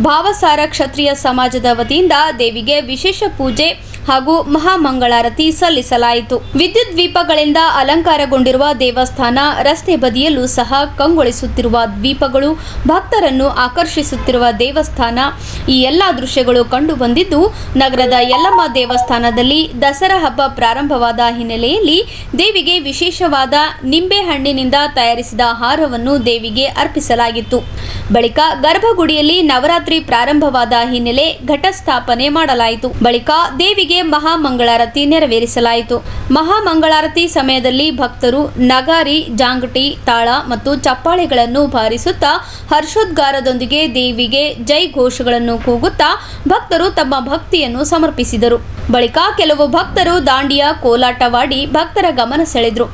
Speaker 1: ಭಾವಸಾರ ಕ್ಷತ್ರಿಯ ಸಮಾಜದ ವತಿಯಿಂದ ದೇವಿಗೆ ವಿಶೇಷ ಪೂಜೆ ಹಾಗೂ ಮಹಾಮಂಗಳಾರತಿ ಸಲ್ಲಿಸಲಾಯಿತು. ವಿದ್ಯುತ್ ದೀಪಗಳಿಂದ ಅಲಂಕಾರಗೊಂಡಿರುವ ದೇವಸ್ಥಾನ, ರಸ್ತೆ ಬದಿಯಲ್ಲೂ ಸಹ ಕಂಗೊಳಿಸುತ್ತಿರುವ ದೀಪಗಳು, ಭಕ್ತರನ್ನು ಆಕರ್ಷಿಸುತ್ತಿರುವ ದೇವಸ್ಥಾನ, ಈ ಎಲ್ಲ ದೃಶ್ಯಗಳು ಕಂಡುಬಂದಿದ್ದು, ನಗರದ ಯಲ್ಲಮ್ಮ ದೇವಸ್ಥಾನದಲ್ಲಿ ದಸರಾ ಹಬ್ಬ ಪ್ರಾರಂಭವಾದ ಹಿನ್ನೆಲೆಯಲ್ಲಿ ದೇವಿಗೆ ವಿಶೇಷವಾದ ನಿಂಬೆ ಹಣ್ಣಿನಿಂದ ತಯಾರಿಸಿದ ಹಾರವನ್ನು ದೇವಿಗೆ ಅರ್ಪಿಸಲಾಗಿತ್ತು. ಬಳಿಕ ಗರ್ಭಗುಡಿಯಲ್ಲಿ ನವರಾತ್ರಿ ಪ್ರಾರಂಭವಾದ ಹಿನ್ನೆಲೆ ಘಟಸ್ಥಾಪನೆ ಮಾಡಲಾಯಿತು. ಬಳಿಕ ದೇವಿಗೆ ಮಹಾಮಂಗಳಾರತಿ ನೆರವೇರಿಸಲಾಯಿತು. ಮಹಾಮಂಗಳಾರತಿ ಸಮಯದಲ್ಲಿ ಭಕ್ತರು ನಗಾರಿ, ಜಾಂಗಟಿ, ತಾಳ ಮತ್ತು ಚಪ್ಪಾಳೆಗಳನ್ನು ಬಾರಿಸುತ್ತಾ ಹರ್ಷೋದ್ಗಾರದೊಂದಿಗೆ ದೇವಿಗೆ ಜೈ ಘೋಷಗಳನ್ನು ಕೂಗುತ್ತಾ ಭಕ್ತರು ತಮ್ಮ ಭಕ್ತಿಯನ್ನು ಸಮರ್ಪಿಸಿದರು. ಬಳಿಕ ಕೆಲವು ಭಕ್ತರು ದಾಂಡಿಯಾ ಕೋಲಾಟವಾಡಿ ಭಕ್ತರ ಗಮನ ಸೆಳೆದರು.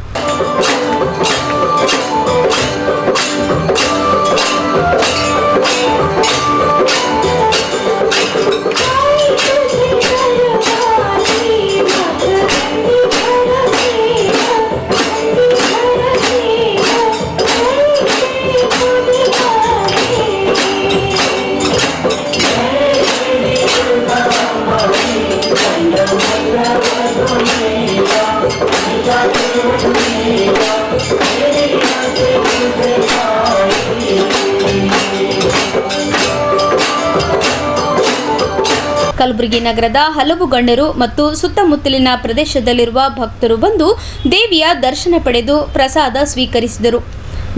Speaker 1: ಕಲಬುರಗಿ ನಗರದ ಹಲವು ಗಣ್ಯರು ಮತ್ತು ಸುತ್ತಮುತ್ತಲಿನ ಪ್ರದೇಶದಲ್ಲಿರುವ ಭಕ್ತರು ಬಂದು ದೇವಿಯ ದರ್ಶನ ಪಡೆದು ಪ್ರಸಾದ ಸ್ವೀಕರಿಸಿದರು.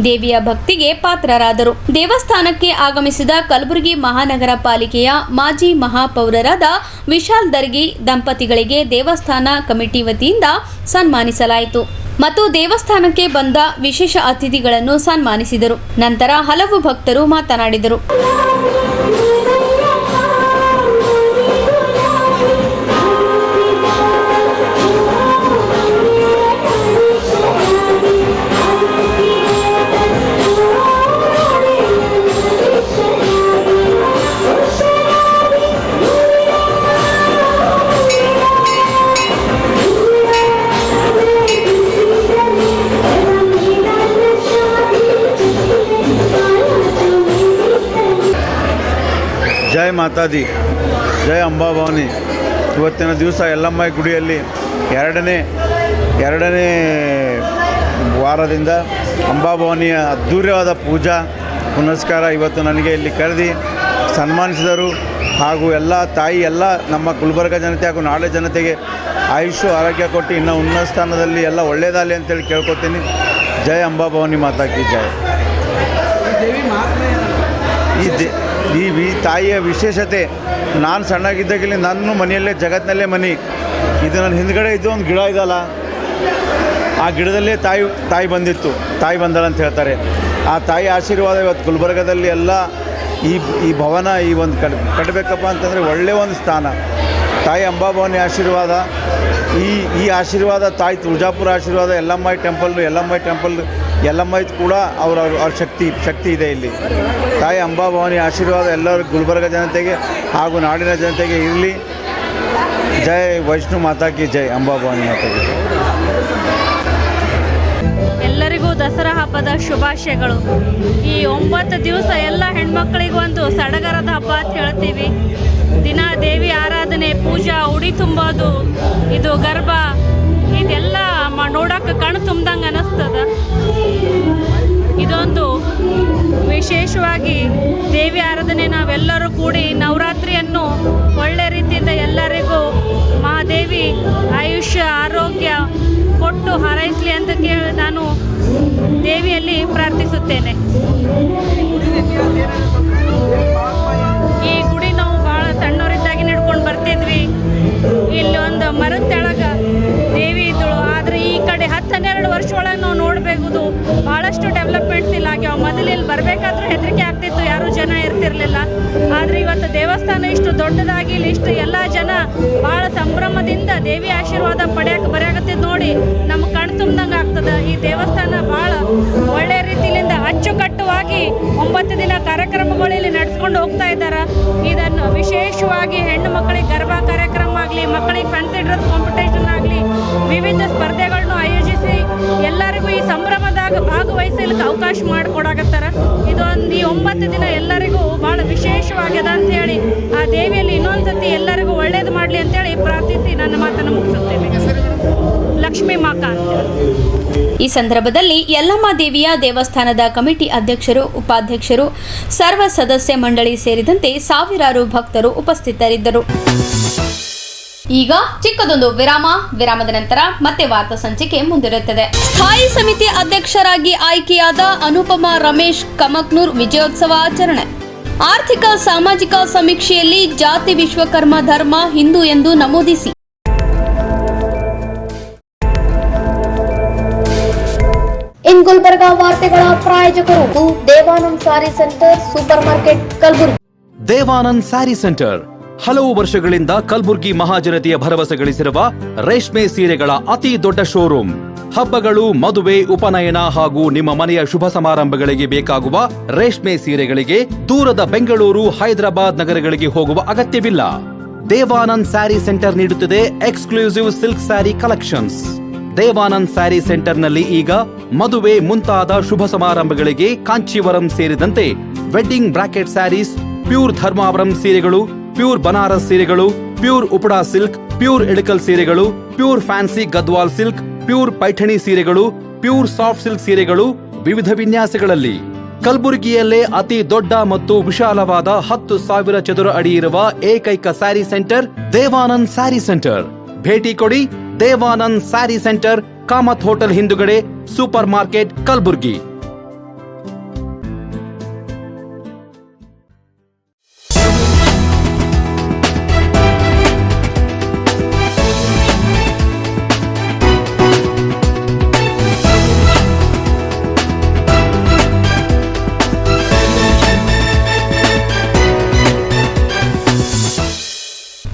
Speaker 1: ದೇವಿಯ ಭಕ್ತಿಗೆ ಪಾತ್ರರಾದರು. ದೇವಸ್ಥಾನಕ್ಕೆ ಆಗಮಿಸಿದ ಕಲಬುರಗಿ ಮಹಾನಗರ ಪಾಲಿಕೆಯ ಮಾಜಿ ಮಹಾಪೌರರಾದ ವಿಶಾಲ್ ದರ್ಗಿ ದಂಪತಿಗಳಿಗೆ ದೇವಸ್ಥಾನ ಕಮಿಟಿ ವತಿಯಿಂದ ಸನ್ಮಾನಿಸಲಾಯಿತು ಮತ್ತು ದೇವಸ್ಥಾನಕ್ಕೆ ಬಂದ ವಿಶೇಷ ಅತಿಥಿಗಳನ್ನು ಸನ್ಮಾನಿಸಿದರು. ನಂತರ ಹಲವು ಭಕ್ತರು ಮಾತನಾಡಿದರು.
Speaker 7: ಜೈ ಮಾತಾದಿ, ಜೈ ಅಂಬಾಭವಾನಿ. ಇವತ್ತಿನ ದಿವಸ ಯಲ್ಲಮ್ಮ ಗುಡಿಯಲ್ಲಿ ಎರಡನೇ ವಾರದಿಂದ ಅಂಬಾಭವಾನಿಯ ಅದ್ಧೂರಿಯಾದ ಪೂಜಾ ಪುನಸ್ಕಾರ ಇವತ್ತು ನನಗೆ ಇಲ್ಲಿ ಕರೆದು ಸನ್ಮಾನಿಸಿದರು. ಹಾಗೂ ಎಲ್ಲ ತಾಯಿ ಎಲ್ಲ ನಮ್ಮ ಗುಲ್ಬರ್ಗ ಜನತೆ ಹಾಗೂ ನಾಳೆ ಜನತೆಗೆ ಆಯುಷು ಆರೋಗ್ಯ ಕೊಟ್ಟು ಇನ್ನೂ ಉನ್ನತ ಸ್ಥಾನದಲ್ಲಿ ಎಲ್ಲ ಒಳ್ಳೆಯದಾಗಲಿ ಅಂತೇಳಿ ಕೇಳ್ಕೊತೀನಿ. ಜೈ ಅಂಬಾಭವಾನಿ ಮಾತಾ ಕಿ ಜೈ. ಈ ತಾಯಿಯ ವಿಶೇಷತೆ, ನಾನು ಸಣ್ಣಾಗಿದ್ದಾಗಲಿ ನನ್ನ ಮನೆಯಲ್ಲೇ ಜಗತ್ತಿನಲ್ಲೇ ಮನೆ ಇದು. ನನ್ನ ಹಿಂದ್ಗಡೆ ಇದ್ದು ಒಂದು ಗಿಡ ಇದಲ್ಲ, ಆ ಗಿಡದಲ್ಲೇ ತಾಯಿ ಬಂದಿತ್ತು, ತಾಯಿ ಬಂದಳ ಅಂತ ಹೇಳ್ತಾರೆ. ಆ ತಾಯಿ ಆಶೀರ್ವಾದ ಇವತ್ತು ಗುಲ್ಬರ್ಗದಲ್ಲಿ ಎಲ್ಲ ಈ ಭವನ ಈ ಒಂದು ಕಟ್ಟಬೇಕಪ್ಪ ಅಂತಂದರೆ ಒಳ್ಳೆಯ ಒಂದು ಸ್ಥಾನ. ತಾಯಿ ಅಂಬಾಭವಾನಿ ಆಶೀರ್ವಾದ, ಈ ಆಶೀರ್ವಾದ ತಾಯಿ ತುಳಜಾಪುರ ಆಶೀರ್ವಾದ, ಯಲ್ಲಮ್ಮ ಕೂಡ ಅವ್ರ ಶಕ್ತಿ ಇದೆ ಇಲ್ಲಿ. ತಾಯಿ ಅಂಬಾಭವಾನಿ ಆಶೀರ್ವಾದ ಎಲ್ಲರೂ ಗುಲ್ಬರ್ಗ ಜನತೆಗೆ ಹಾಗೂ ನಾಡಿನ ಜನತೆಗೆ ಇರಲಿ. ಜೈ ವೈಷ್ಣು ಮಾತಾ ಕಿ ಜೈ, ಅಂಬಾಭವಾನಿ ಮಾತಾ ಕಿ ಜೈ.
Speaker 8: ಎಲ್ಲರಿಗೂ ದಸರಾ ಹಬ್ಬದ ಶುಭಾಶಯಗಳು. ಈ 9 ದಿವಸ ಎಲ್ಲ ಹೆಣ್ಮಕ್ಳಿಗೂ ಒಂದು ಸಡಗರದ ಹಬ್ಬ ಅಂತ ಹೇಳ್ತೀವಿ. ದಿನ ದೇವಿ ಆರಾಧನೆ, ಪೂಜಾ, ಉಡಿ ತುಂಬೋದು, ಇದು ಗರ್ಭ, ಇದೆಲ್ಲ ನೋಡೋಕೆ ಕಣ್ಣು ತುಂಬ್ದಂಗೆ ಅನ್ನಿಸ್ತದ. ಇದೊಂದು ವಿಶೇಷವಾಗಿ ದೇವಿ ಆರಾಧನೆ ನಾವೆಲ್ಲರೂ ಕೂಡಿ ನವರಾತ್ರಿಯನ್ನು ಒಳ್ಳೆ ರೀತಿಯಿಂದ ಎಲ್ಲರಿಗೂ ಮಹಾದೇವಿ ಆಯುಷ್ಯ ಆರೋಗ್ಯ ಕೊಟ್ಟು ಹಾರೈಸಲಿ ಅಂತ ಕೇಳಿ ನಾನು ದೇವಿಯಲ್ಲಿ ಪ್ರಾರ್ಥಿಸುತ್ತೇನೆ. ಈ ಗುಡಿ ನಾವು ಭಾಳ ಸಣ್ಣವರಿದ್ದಾಗಿ ನಡ್ಕೊಂಡು ಬರ್ತಿದ್ವಿ. ಇಲ್ಲಿ ಒಂದು ಮರದ ತೆಳಗ ದೇವಿ ಇದ್ದಳು. ಆದರೆ ಈ ಕಡೆ 10-12 ವರ್ಷ ಒಳಗೆ ನಾವು ನೋಡಬೇಕು, ಭಾಳಷ್ಟು ಡೆವಲಪ್ಮೆಂಟ್ಸ್ ಇಲ್ಲ ಆಗ್ಯಾವ. ಮೊದಲು ಇಲ್ಲಿ ಬರಬೇಕಾದ್ರೂ ಹೆದರಿಕೆ ಆಗ್ತಿತ್ತು, ಯಾರೂ ಜನ ಇರ್ತಿರ್ಲಿಲ್ಲ. ಆದರೆ ಇವತ್ತು ದೇವಸ್ಥಾನ ಇಷ್ಟು ದೊಡ್ಡದಾಗಿ ಇಲ್ಲಿ ಇಷ್ಟು ಎಲ್ಲ ಜನ ಭಾಳ ಸಂಭ್ರಮದಿಂದ ದೇವಿ ಆಶೀರ್ವಾದ ಬರೆಯಾಗತ್ತಿದ್ದು ನೋಡಿ ನಮ್ಗೆ ಕಣ್ಣು ತುಂಬ್ದಂಗೆ ಆಗ್ತದೆ. ಈ ದೇವಸ್ಥಾನ ಭಾಳ ಒಳ್ಳೆ ರೀತಿಯಿಂದ ಅಚ್ಚುಕಟ್ಟುವಾಗಿ 9 ದಿನ ಕಾರ್ಯಕ್ರಮಗಳಲ್ಲಿ ನಡೆಸ್ಕೊಂಡು ಹೋಗ್ತಾ ಇದ್ದಾರೆ. ಇದನ್ನು ವಿಶೇಷವಾಗಿ ಹೆಣ್ಣು ಮಕ್ಕಳಿಗೆ ಗರ್ಭ ಕಾರ್ಯಕ್ರಮ ಆಗಲಿ, ಮಕ್ಕಳಿಗೆ ಫ್ಯಾನ್ಸಿ ಡ್ರೆಸ್ ಕಾಂಪಿಟೇಷನ್ ಆಗಲಿ, ವಿವಿಧ ಸ್ಪರ್ಧೆಗಳನ್ನು ಆಯೋಜಿಸಿ ಎಲ್ಲರಿಗೂ ಈ ಸಂಭ್ರಮದಾಗ ಭಾಗವಹಿಸಲಿಕ್ಕೆ ಅವಕಾಶ ಮಾಡಿಕೊಡಾಕತ್ತಾರ. ಇದೊಂದು ಈ 9 ದಿನ ಎಲ್ಲರಿಗೂ ಭಾಳ ವಿಶೇಷವಾಗ್ಯದ ಅಂಥೇಳಿ ಆ ದೇವಿಯಲ್ಲಿ ಇನ್ನೊಂದ್ಸತಿ ಎಲ್ಲರಿಗೂ ಒಳ್ಳೇದು ಮಾಡಲಿ ಅಂತೇಳಿ ಪ್ರಾರ್ಥಿಸಿ ನನ್ನ ಮಾತನ್ನು ಮುಗಿಸುತ್ತೇನೆ. ಲಕ್ಷ್ಮೀ ಮಾಕ.
Speaker 1: ಈ ಸಂದರ್ಭದಲ್ಲಿ ಯಲ್ಲಮ್ಮ ದೇವಿಯ ದೇವಸ್ಥಾನದ ಕಮಿಟಿ ಅಧ್ಯಕ್ಷರು, ಉಪಾಧ್ಯಕ್ಷರು, ಸರ್ವ ಸದಸ್ಯ ಮಂಡಳಿ ಸೇರಿದಂತೆ ಸಾವಿರಾರು ಭಕ್ತರು ಉಪಸ್ಥಿತರಿದ್ದರು. ಈಗ ಚಿಕ್ಕದೊಂದು ವಿರಾಮದ ನಂತರ ಮತ್ತೆ ವಾರ್ತಾ ಸಂಚಿಕೆ ಮುಂದಿರುತ್ತದೆ. ಸ್ಥಾಯಿ ಸಮಿತಿ ಅಧ್ಯಕ್ಷರಾಗಿ ಆಯ್ಕೆಯಾದ ಅನುಪಮಾ ರಮೇಶ್ ಕಮಕ್ನೂರ್ ವಿಜಯೋತ್ಸವ ಆಚರಣೆ. ಆರ್ಥಿಕ ಸಾಮಾಜಿಕ ಸಮೀಕ್ಷೆಯಲ್ಲಿ ಜಾತಿ ವಿಶ್ವಕರ್ಮ ಧರ್ಮ ಹಿಂದೂ ಎಂದು ನಮೂದಿಸಿ.
Speaker 9: ಇನ್ ಗುಲ್ಬರ್ಗಾ ವಾರ್ತೆಗಳ ಪ್ರಾಯೋಜಕರು Devanand sari centre, supermarket, Kalaburagi.
Speaker 2: Devanand sari centre ಹಲವು ವರ್ಷಗಳಿಂದ ಕಲಬುರ್ಗಿ ಮಹಾಜನತೆಯ ಭರವಸೆ ಗಳಿಸಿರುವ ರೇಷ್ಮೆ ಸೀರೆಗಳ ಅತಿ ದೊಡ್ಡ ಶೋರೂಮ್. ಹಬ್ಬಗಳು, ಮದುವೆ, ಉಪನಯನ ಹಾಗೂ ನಿಮ್ಮ ಮನೆಯ ಶುಭ ಸಮಾರಂಭಗಳಿಗೆ ಬೇಕಾಗುವ ರೇಷ್ಮೆ ಸೀರೆಗಳಿಗೆ ದೂರದ ಬೆಂಗಳೂರು, ಹೈದರಾಬಾದ್ ನಗರಗಳಿಗೆ ಹೋಗುವ ಅಗತ್ಯವಿಲ್ಲ. ದೇವಾನಂದ್ ಸ್ಯಾರಿ ಸೆಂಟರ್ ನೀಡುತ್ತಿದೆ exclusive silk sari collections. Devanand sari ಸೆಂಟರ್ನಲ್ಲಿ ಈಗ ಮದುವೆ ಮುಂತಾದ ಶುಭ ಸಮಾರಂಭಗಳಿಗೆ ಕಾಂಚೀವರಂ ಸೇರಿದಂತೆ wedding brocade saris, pure Dharmavaram ಸೀರೆಗಳು, ಪ್ಯೂರ್ ಬನಾರಸ್ ಸೀರೆಗಳು, pure Uppada silk, pure Ilkal ಸೀರೆಗಳು, pure fancy Gadwal silk, pure Paithani ಸೀರೆಗಳು, ಪ್ಯೂರ್ ಸಾಫ್ಟ್ ಸಿಲ್ಕ್ ಸೀರೆಗಳು ವಿವಿಧ ವಿನ್ಯಾಸಗಳಲ್ಲಿ. ಕಲಬುರಗಿಯಲ್ಲೇ ಅತಿ ದೊಡ್ಡ ಮತ್ತು ವಿಶಾಲವಾದ 10,000 ಚದುರ ಅಡಿ ಇರುವ ಏಕೈಕ ಸ್ಯಾರಿ ಸೆಂಟರ್ ದೇವಾನಂದ್ ಸ್ಯಾರಿ ಸೆಂಟರ್. ಭೇಟಿ ಕೊಡಿ. ದೇವಾನಂದ್ ಸ್ಯಾರಿ ಸೆಂಟರ್, ಕಾಮತ್ ಹೋಟೆಲ್ ಹಿಂದುಗಡೆ, ಸೂಪರ್ ಮಾರ್ಕೆಟ್, ಕಲಬುರ್ಗಿ.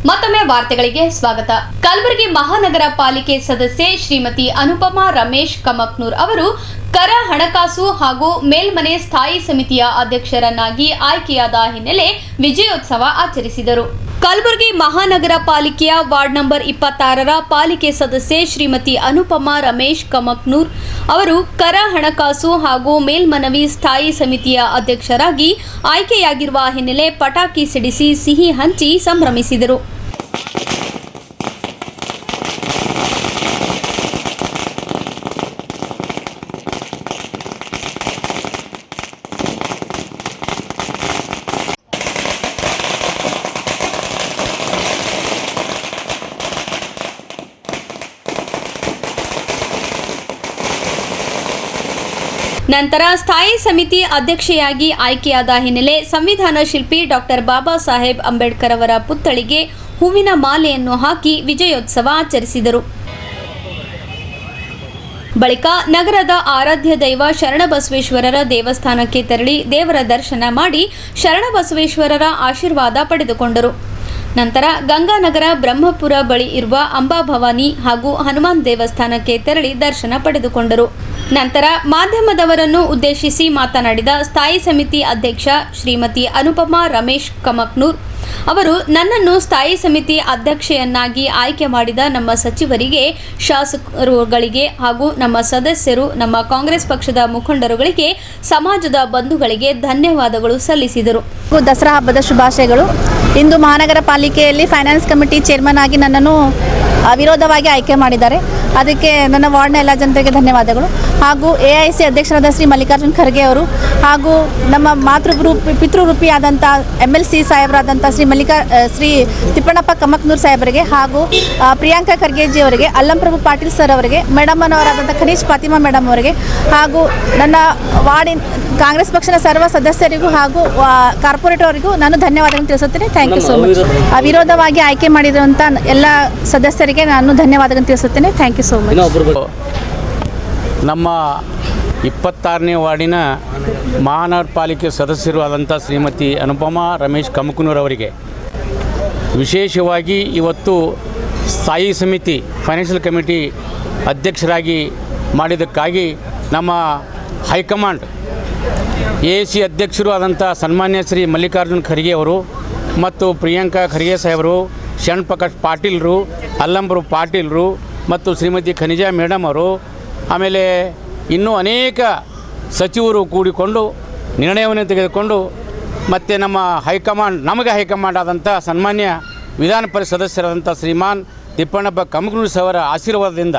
Speaker 1: ಮತ್ತೊಮ್ಮೆ ವಾರ್ತೆಗಳಿಗೆ ಸ್ವಾಗತ. ಕಲಬುರಗಿ ಮಹಾನಗರ ಪಾಲಿಕೆ ಸದಸ್ಯೆ ಶ್ರೀಮತಿ ಅನುಪಮಾ ರಮೇಶ್ ಕಮಕ್ನೂರ್ ಅವರು ಕರ, ಹಣಕಾಸು ಹಾಗೂ ಮೇಲ್ಮನೆ ಸ್ಥಾಯಿ ಸಮಿತಿಯ ಅಧ್ಯಕ್ಷರನ್ನಾಗಿ ಆಯ್ಕೆಯಾದ ಹಿನ್ನೆಲೆ ವಿಜಯೋತ್ಸವ ಆಚರಿಸಿದರು. ಕಲಬುರಗಿ ಮಹಾನಗರ ಪಾಲಿಕೆಯ ವಾರ್ಡ್ ನಂಬರ್ 26ರ ಪಾಲಿಕೆ ಸದಸ್ಯೆ ಶ್ರೀಮತಿ ಅನುಪಮಾ ರಮೇಶ್ ಕಮಕ್ನೂರ್ ಅವರು ಕರ ಹಣಕಾಸು ಹಾಗೂ ಮೇಲ್ಮನವಿ ಸ್ಥಾಯಿ ಸಮಿತಿಯ ಅಧ್ಯಕ್ಷರಾಗಿ ಆಯ್ಕೆಯಾಗಿರುವ ಹಿನ್ನೆಲೆ ಪಟಾಕಿ ಸಿಡಿಸಿ ಸಿಹಿ ಹಂಚಿ ಸಂಭ್ರಮಿಸಿದರು. ನಂತರ ಸ್ಥಾಯಿ ಸಮಿತಿ ಅಧ್ಯಕ್ಷೆಯಾಗಿ ಆಯ್ಕೆಯಾದ ಹಿನ್ನೆಲೆ ಸಂವಿಧಾನ ಶಿಲ್ಪಿ ಡಾಕ್ಟರ್ ಬಾಬಾ ಸಾಹೇಬ್ ಅಂಬೇಡ್ಕರ್ ಅವರ ಪುತ್ಥಳಿಗೆ ಹೂವಿನ ಮಾಲೆಯನ್ನು ಹಾಕಿ ವಿಜಯೋತ್ಸವ ಆಚರಿಸಿದರು. ಬಳಿಕ ನಗರದ ಆರಾಧ್ಯ ದೈವ ಶರಣಬಸವೇಶ್ವರರ ದೇವಸ್ಥಾನಕ್ಕೆ ತೆರಳಿ ದೇವರ ದರ್ಶನ ಮಾಡಿ ಶರಣಬಸವೇಶ್ವರರ ಆಶೀರ್ವಾದ ಪಡೆದುಕೊಂಡರು. ನಂತರ ಗಂಗಾನಗರ ಬ್ರಹ್ಮಪುರ ಬಳಿ ಇರುವ ಅಂಬಾಭವಾನಿ ಹಾಗೂ ಹನುಮಾನ್ ದೇವಸ್ಥಾನಕ್ಕೆ ತೆರಳಿ ದರ್ಶನ ಪಡೆದುಕೊಂಡರು. ನಂತರ ಮಾಧ್ಯಮದವರನ್ನು ಉದ್ದೇಶಿಸಿ ಮಾತನಾಡಿದ ಸ್ಥಾಯಿ ಸಮಿತಿ ಅಧ್ಯಕ್ಷ ಶ್ರೀಮತಿ ಅನುಪಮಾ ರಮೇಶ್ ಕಮಕ್ನೂರ್ ಅವರು ನನ್ನನ್ನು ಸ್ಥಾಯಿ ಸಮಿತಿ ಅಧ್ಯಕ್ಷೆಯನ್ನಾಗಿ ಆಯ್ಕೆ ಮಾಡಿದ ನಮ್ಮ ಸಚಿವರಿಗೆ, ಶಾಸಕರುಗಳಿಗೆ ಹಾಗೂ ನಮ್ಮ ಸದಸ್ಯರು, ನಮ್ಮ ಕಾಂಗ್ರೆಸ್ ಪಕ್ಷದ ಮುಖಂಡರುಗಳಿಗೆ, ಸಮಾಜದ ಬಂಧುಗಳಿಗೆ ಧನ್ಯವಾದಗಳು ಸಲ್ಲಿಸಿದರು.
Speaker 10: ದಸರಾ ಹಬ್ಬದ ಶುಭಾಶಯಗಳು. ಇಂದು ಮಹಾನಗರ ಪಾಲಿಕೆಯಲ್ಲಿ ಫೈನಾನ್ಸ್ ಕಮಿಟಿ ಚೇರ್ಮನ್ ಆಗಿ ನನ್ನನ್ನು ಅವಿರೋಧವಾಗಿ ಆಯ್ಕೆ ಮಾಡಿದ್ದಾರೆ. ಅದಕ್ಕೆ ನನ್ನ ವಾರ್ಡ್ನ ಎಲ್ಲ ಜನತೆಗೆ ಧನ್ಯವಾದಗಳು. ಹಾಗೂ AIC ಅಧ್ಯಕ್ಷರಾದ ಶ್ರೀ ಮಲ್ಲಿಕಾರ್ಜುನ್ ಖರ್ಗೆ ಅವರು ಹಾಗೂ ನಮ್ಮ ಪಿತೃರೂಪಿಯಾದಂಥ MLC ಸಾಹೇಬರಾದಂಥ ಶ್ರೀ ತಿಪ್ಪಣ್ಣಪ್ಪ ಕಮಕ್ನೂರ್ ಸಾಹೇಬರಿಗೆ ಹಾಗೂ ಪ್ರಿಯಾಂಕಾ ಖರ್ಗೆಜಿ ಅವರಿಗೆ, ಅಲ್ಲಂಪ್ರಭು ಪಾಟೀಲ್ ಸರ್ ಅವರಿಗೆ, ಮೇಡಮ್ಮನವರಾದಂಥ ಖನೀಜ್ ಫಾತಿಮಾ ಮೇಡಮ್ ಅವರಿಗೆ ಹಾಗೂ ನನ್ನ ವಾರ್ಡಿನ ಕಾಂಗ್ರೆಸ್ ಪಕ್ಷದ ಸರ್ವ ಸದಸ್ಯರಿಗೂ ಹಾಗೂ ಕಾರ್ಪೊರೇಟರ್ ಅವರಿಗೂ ನಾನು ಧನ್ಯವಾದಗಳನ್ನು ತಿಳಿಸುತ್ತೇನೆ. Thank you so much. ಅವಿರೋಧವಾಗಿ ಆಯ್ಕೆ ಮಾಡಿರುವಂಥ ಎಲ್ಲ ಸದಸ್ಯರಿಗೆ ನಾನು ಧನ್ಯವಾದಗಳನ್ನು ತಿಳಿಸುತ್ತೇನೆ. Thank you so much.
Speaker 11: ನಮ್ಮ 26ನೇ ವಾರ್ಡಿನ ಮಹಾನಗರ ಪಾಲಿಕೆ ಸದಸ್ಯರು ಆದಂಥ ಶ್ರೀಮತಿ ಅನುಪಮಾ ರಮೇಶ್ ಕಮಕ್ನೂರ್ ಅವರಿಗೆ ವಿಶೇಷವಾಗಿ ಇವತ್ತು ಸ್ಥಾಯಿ ಸಮಿತಿ ಫೈನಾನ್ಷಿಯಲ್ ಕಮಿಟಿ ಅಧ್ಯಕ್ಷರಾಗಿ ಮಾಡಿದ್ದಕ್ಕಾಗಿ ನಮ್ಮ ಹೈಕಮಾಂಡ್ AIC ಅಧ್ಯಕ್ಷರು ಆದಂಥ ಸನ್ಮಾನ್ಯ ಶ್ರೀ ಮಲ್ಲಿಕಾರ್ಜುನ್ ಖರ್ಗೆ ಅವರು ಮತ್ತು ಪ್ರಿಯಾಂಕಾ ಖರ್ಗೆ ಸಾಹೇಬರು, ಶರಣ್ ಪ್ರಕಾಶ್ ಪಾಟೀಲ್ರು, ಅಲ್ಲಂಬರು ಪಾಟೀಲ್ರು ಮತ್ತು ಶ್ರೀಮತಿ ಖನಿಜಾ ಮೇಡಮ್ ಅವರು, ಆಮೇಲೆ ಇನ್ನೂ ಅನೇಕ ಸಚಿವರು ಕೂಡಿಕೊಂಡು ನಿರ್ಣಯವನ್ನು ತೆಗೆದುಕೊಂಡು ಮತ್ತು ನಮ್ಮ ನಮಗೆ ಹೈಕಮಾಂಡ್ ಆದಂಥ ಸನ್ಮಾನ್ಯ ವಿಧಾನ ಪರಿಷತ್ ಸದಸ್ಯರಾದಂಥ ಶ್ರೀಮಾನ್ ತಿಪ್ಪಣ್ಣಪ್ಪ ಕಮಕ್ನೂರ್ ಅವರ ಆಶೀರ್ವಾದದಿಂದ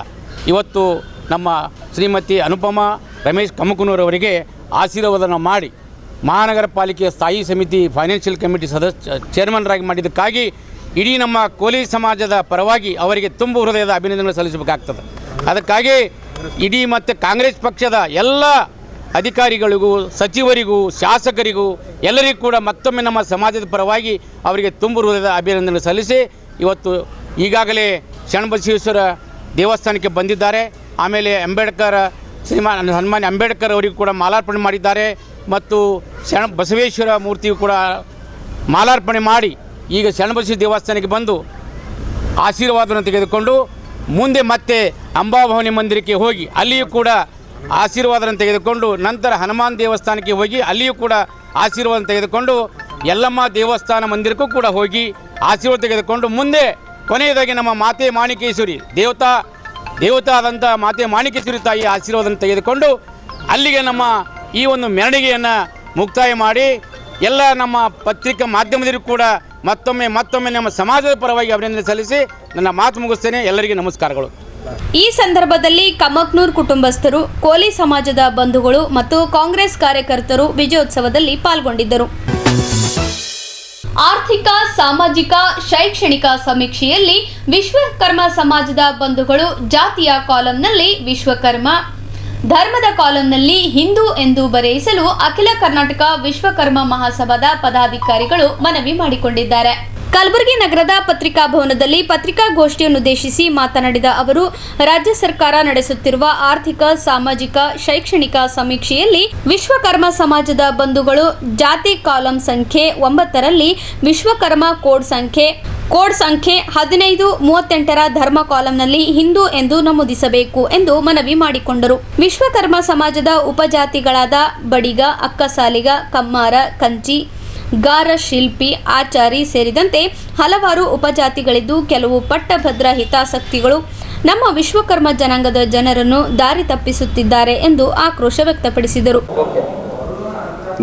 Speaker 11: ಇವತ್ತು ನಮ್ಮ ಶ್ರೀಮತಿ ಅನುಪಮಾ ರಮೇಶ್ ಕಮಕ್ನೂರ್ ಅವರಿಗೆ ಆಶೀರ್ವಾದನ ಮಾಡಿ ಮಹಾನಗರ ಪಾಲಿಕೆಯ ಸ್ಥಾಯಿ ಸಮಿತಿ ಫೈನಾನ್ಷಿಯಲ್ ಕಮಿಟಿ ಚೇರ್ಮನ್ರಾಗಿ ಮಾಡಿದ್ದಕ್ಕಾಗಿ ಇಡೀ ನಮ್ಮ ಕೋಲಿ ಸಮಾಜದ ಪರವಾಗಿ ಅವರಿಗೆ ತುಂಬ ಹೃದಯದ ಅಭಿನಂದನೆ ಸಲ್ಲಿಸಬೇಕಾಗ್ತದೆ. ಅದಕ್ಕಾಗಿ ಇಡೀ ಮತ್ತು ಕಾಂಗ್ರೆಸ್ ಪಕ್ಷದ ಎಲ್ಲ ಅಧಿಕಾರಿಗಳಿಗೂ, ಸಚಿವರಿಗೂ, ಶಾಸಕರಿಗೂ ಎಲ್ಲರಿಗೂ ಕೂಡ ಮತ್ತೊಮ್ಮೆ ನಮ್ಮ ಸಮಾಜದ ಪರವಾಗಿ ಅವರಿಗೆ ತುಂಬ ಹೃದಯದ ಅಭಿನಂದನೆ ಸಲ್ಲಿಸಿ ಇವತ್ತು ಈಗಾಗಲೇ ಶರಣಬಸವೇಶ್ವರ ದೇವಸ್ಥಾನಕ್ಕೆ ಬಂದಿದ್ದಾರೆ. ಆಮೇಲೆ ಸನ್ಮಾನ್ಯ ಅಂಬೇಡ್ಕರ್ ಅವರಿಗೂ ಕೂಡ ಮಾಲಾರ್ಪಣೆ ಮಾಡಿದ್ದಾರೆ ಮತ್ತು ಬಸವೇಶ್ವರ ಮೂರ್ತಿಯು ಕೂಡ ಮಾಲಾರ್ಪಣೆ ಮಾಡಿ ಈಗ ಶರಣಬಸವೇಶ್ವರ ದೇವಸ್ಥಾನಕ್ಕೆ ಬಂದು ಆಶೀರ್ವಾದವನ್ನು ತೆಗೆದುಕೊಂಡು ಮುಂದೆ ಮತ್ತೆ ಅಂಬಾಭವಾನಿ ಮಂದಿರಕ್ಕೆ ಹೋಗಿ ಅಲ್ಲಿಯೂ ಕೂಡ ಆಶೀರ್ವಾದವನ್ನು ತೆಗೆದುಕೊಂಡು ನಂತರ ಹನುಮಾನ್ ದೇವಸ್ಥಾನಕ್ಕೆ ಹೋಗಿ ಅಲ್ಲಿಯೂ ಕೂಡ ಆಶೀರ್ವಾದ ತೆಗೆದುಕೊಂಡು ಯಲ್ಲಮ್ಮ ದೇವಸ್ಥಾನ ಮಂದಿರಕ್ಕೂ ಕೂಡ ಹೋಗಿ ಆಶೀರ್ವಾದ ತೆಗೆದುಕೊಂಡು ಮುಂದೆ ಕೊನೆಯದಾಗಿ ನಮ್ಮ ಮಾತೆ ಮಾಣಿಕೇಶ್ವರಿ ದೇವತಾ ಆದಂಥ ಮಾತೆ ಮಾಣಿಕೇಶ್ವರಿ ತಾಯಿ ಆಶೀರ್ವಾದವನ್ನು ತೆಗೆದುಕೊಂಡು ಅಲ್ಲಿಗೆ ನಮ್ಮ ಈ ಒಂದು ಮೆರವಣಿಗೆಯನ್ನು ಮುಕ್ತಾಯ ಮಾಡಿ ಎಲ್ಲ ನಮ್ಮ ಪತ್ರಿಕಾ ಮಾಧ್ಯಮದರಿಗೂ ಕೂಡ ಮತ್ತೊಮ್ಮೆ ನಮ್ಮ ಸಮಾಜದ ಪರವಾಗಿ ಅಭಿನಂದನೆ ಸಲ್ಲಿಸಿ ನನ್ನ ಮಾತು ಮುಗಿಸ್ತೇನೆ. ಎಲ್ಲರಿಗೂ ನಮಸ್ಕಾರಗಳು.
Speaker 1: ಈ ಸಂದರ್ಭದಲ್ಲಿ ಕಮಕ್ನೂರ್ ಕುಟುಂಬಸ್ಥರು, ಕೋಲಿ ಸಮಾಜದ ಬಂಧುಗಳು ಮತ್ತು ಕಾಂಗ್ರೆಸ್ ಕಾರ್ಯಕರ್ತರು ವಿಜಯೋತ್ಸವದಲ್ಲಿ ಪಾಲ್ಗೊಂಡಿದ್ದರು. ಆರ್ಥಿಕ, ಸಾಮಾಜಿಕ, ಶೈಕ್ಷಣಿಕ ಸಮೀಕ್ಷೆಯಲ್ಲಿ ವಿಶ್ವಕರ್ಮ ಸಮಾಜದ ಬಂಧುಗಳು ಜಾತಿಯ ಕಾಲಂನಲ್ಲಿ ವಿಶ್ವಕರ್ಮ, ಧರ್ಮದ ಕಾಲಂನಲ್ಲಿ ಹಿಂದೂ ಎಂದು ಬರೆಯಿಸಲು ಅಖಿಲ ಕರ್ನಾಟಕ ವಿಶ್ವಕರ್ಮ ಮಹಾಸಭಾದ ಪದಾಧಿಕಾರಿಗಳು ಮನವಿ ಮಾಡಿಕೊಂಡಿದ್ದಾರೆ. ಕಲಬುರಗಿ ನಗರದ ಪತ್ರಿಕಾ ಭವನದಲ್ಲಿ ಪತ್ರಿಕಾಗೋಷ್ಠಿಯನ್ನುದ್ದೇಶಿಸಿ ಮಾತನಾಡಿದ ಅವರು, ರಾಜ್ಯ ಸರ್ಕಾರ ನಡೆಸುತ್ತಿರುವ ಆರ್ಥಿಕ, ಸಾಮಾಜಿಕ, ಶೈಕ್ಷಣಿಕ ಸಮೀಕ್ಷೆಯಲ್ಲಿ ವಿಶ್ವಕರ್ಮ ಸಮಾಜದ ಬಂಧುಗಳು ಜಾತಿ ಕಾಲಂ ಸಂಖ್ಯೆ 9ರಲ್ಲಿ ವಿಶ್ವಕರ್ಮ ಕೋಡ್ ಸಂಖ್ಯೆ 1538ರ ಧರ್ಮ ಕಾಲಂನಲ್ಲಿ ಹಿಂದೂ ಎಂದು ನಮೂದಿಸಬೇಕು ಎಂದು ಮನವಿ ಮಾಡಿಕೊಂಡರು. ವಿಶ್ವಕರ್ಮ ಸಮಾಜದ ಉಪಜಾತಿಗಳಾದ ಬಡಿಗ, ಅಕ್ಕಸಾಲಿಗ, ಕಮ್ಮಾರ, ಕಂಚಿ, ಗಾರ ಶಿಲ್ಪಿ, ಆಚಾರಿ ಸೇರಿದಂತೆ ಹಲವಾರು ಉಪಜಾತಿಗಳಿದ್ದು ಕೆಲವು ಪಟ್ಟಭದ್ರ ಹಿತಾಸಕ್ತಿಗಳು ನಮ್ಮ ವಿಶ್ವಕರ್ಮ ಜನಾಂಗದ ಜನರನ್ನು ದಾರಿ ತಪ್ಪಿಸುತ್ತಿದ್ದಾರೆ ಎಂದು ಆಕ್ರೋಶ ವ್ಯಕ್ತಪಡಿಸಿದರು.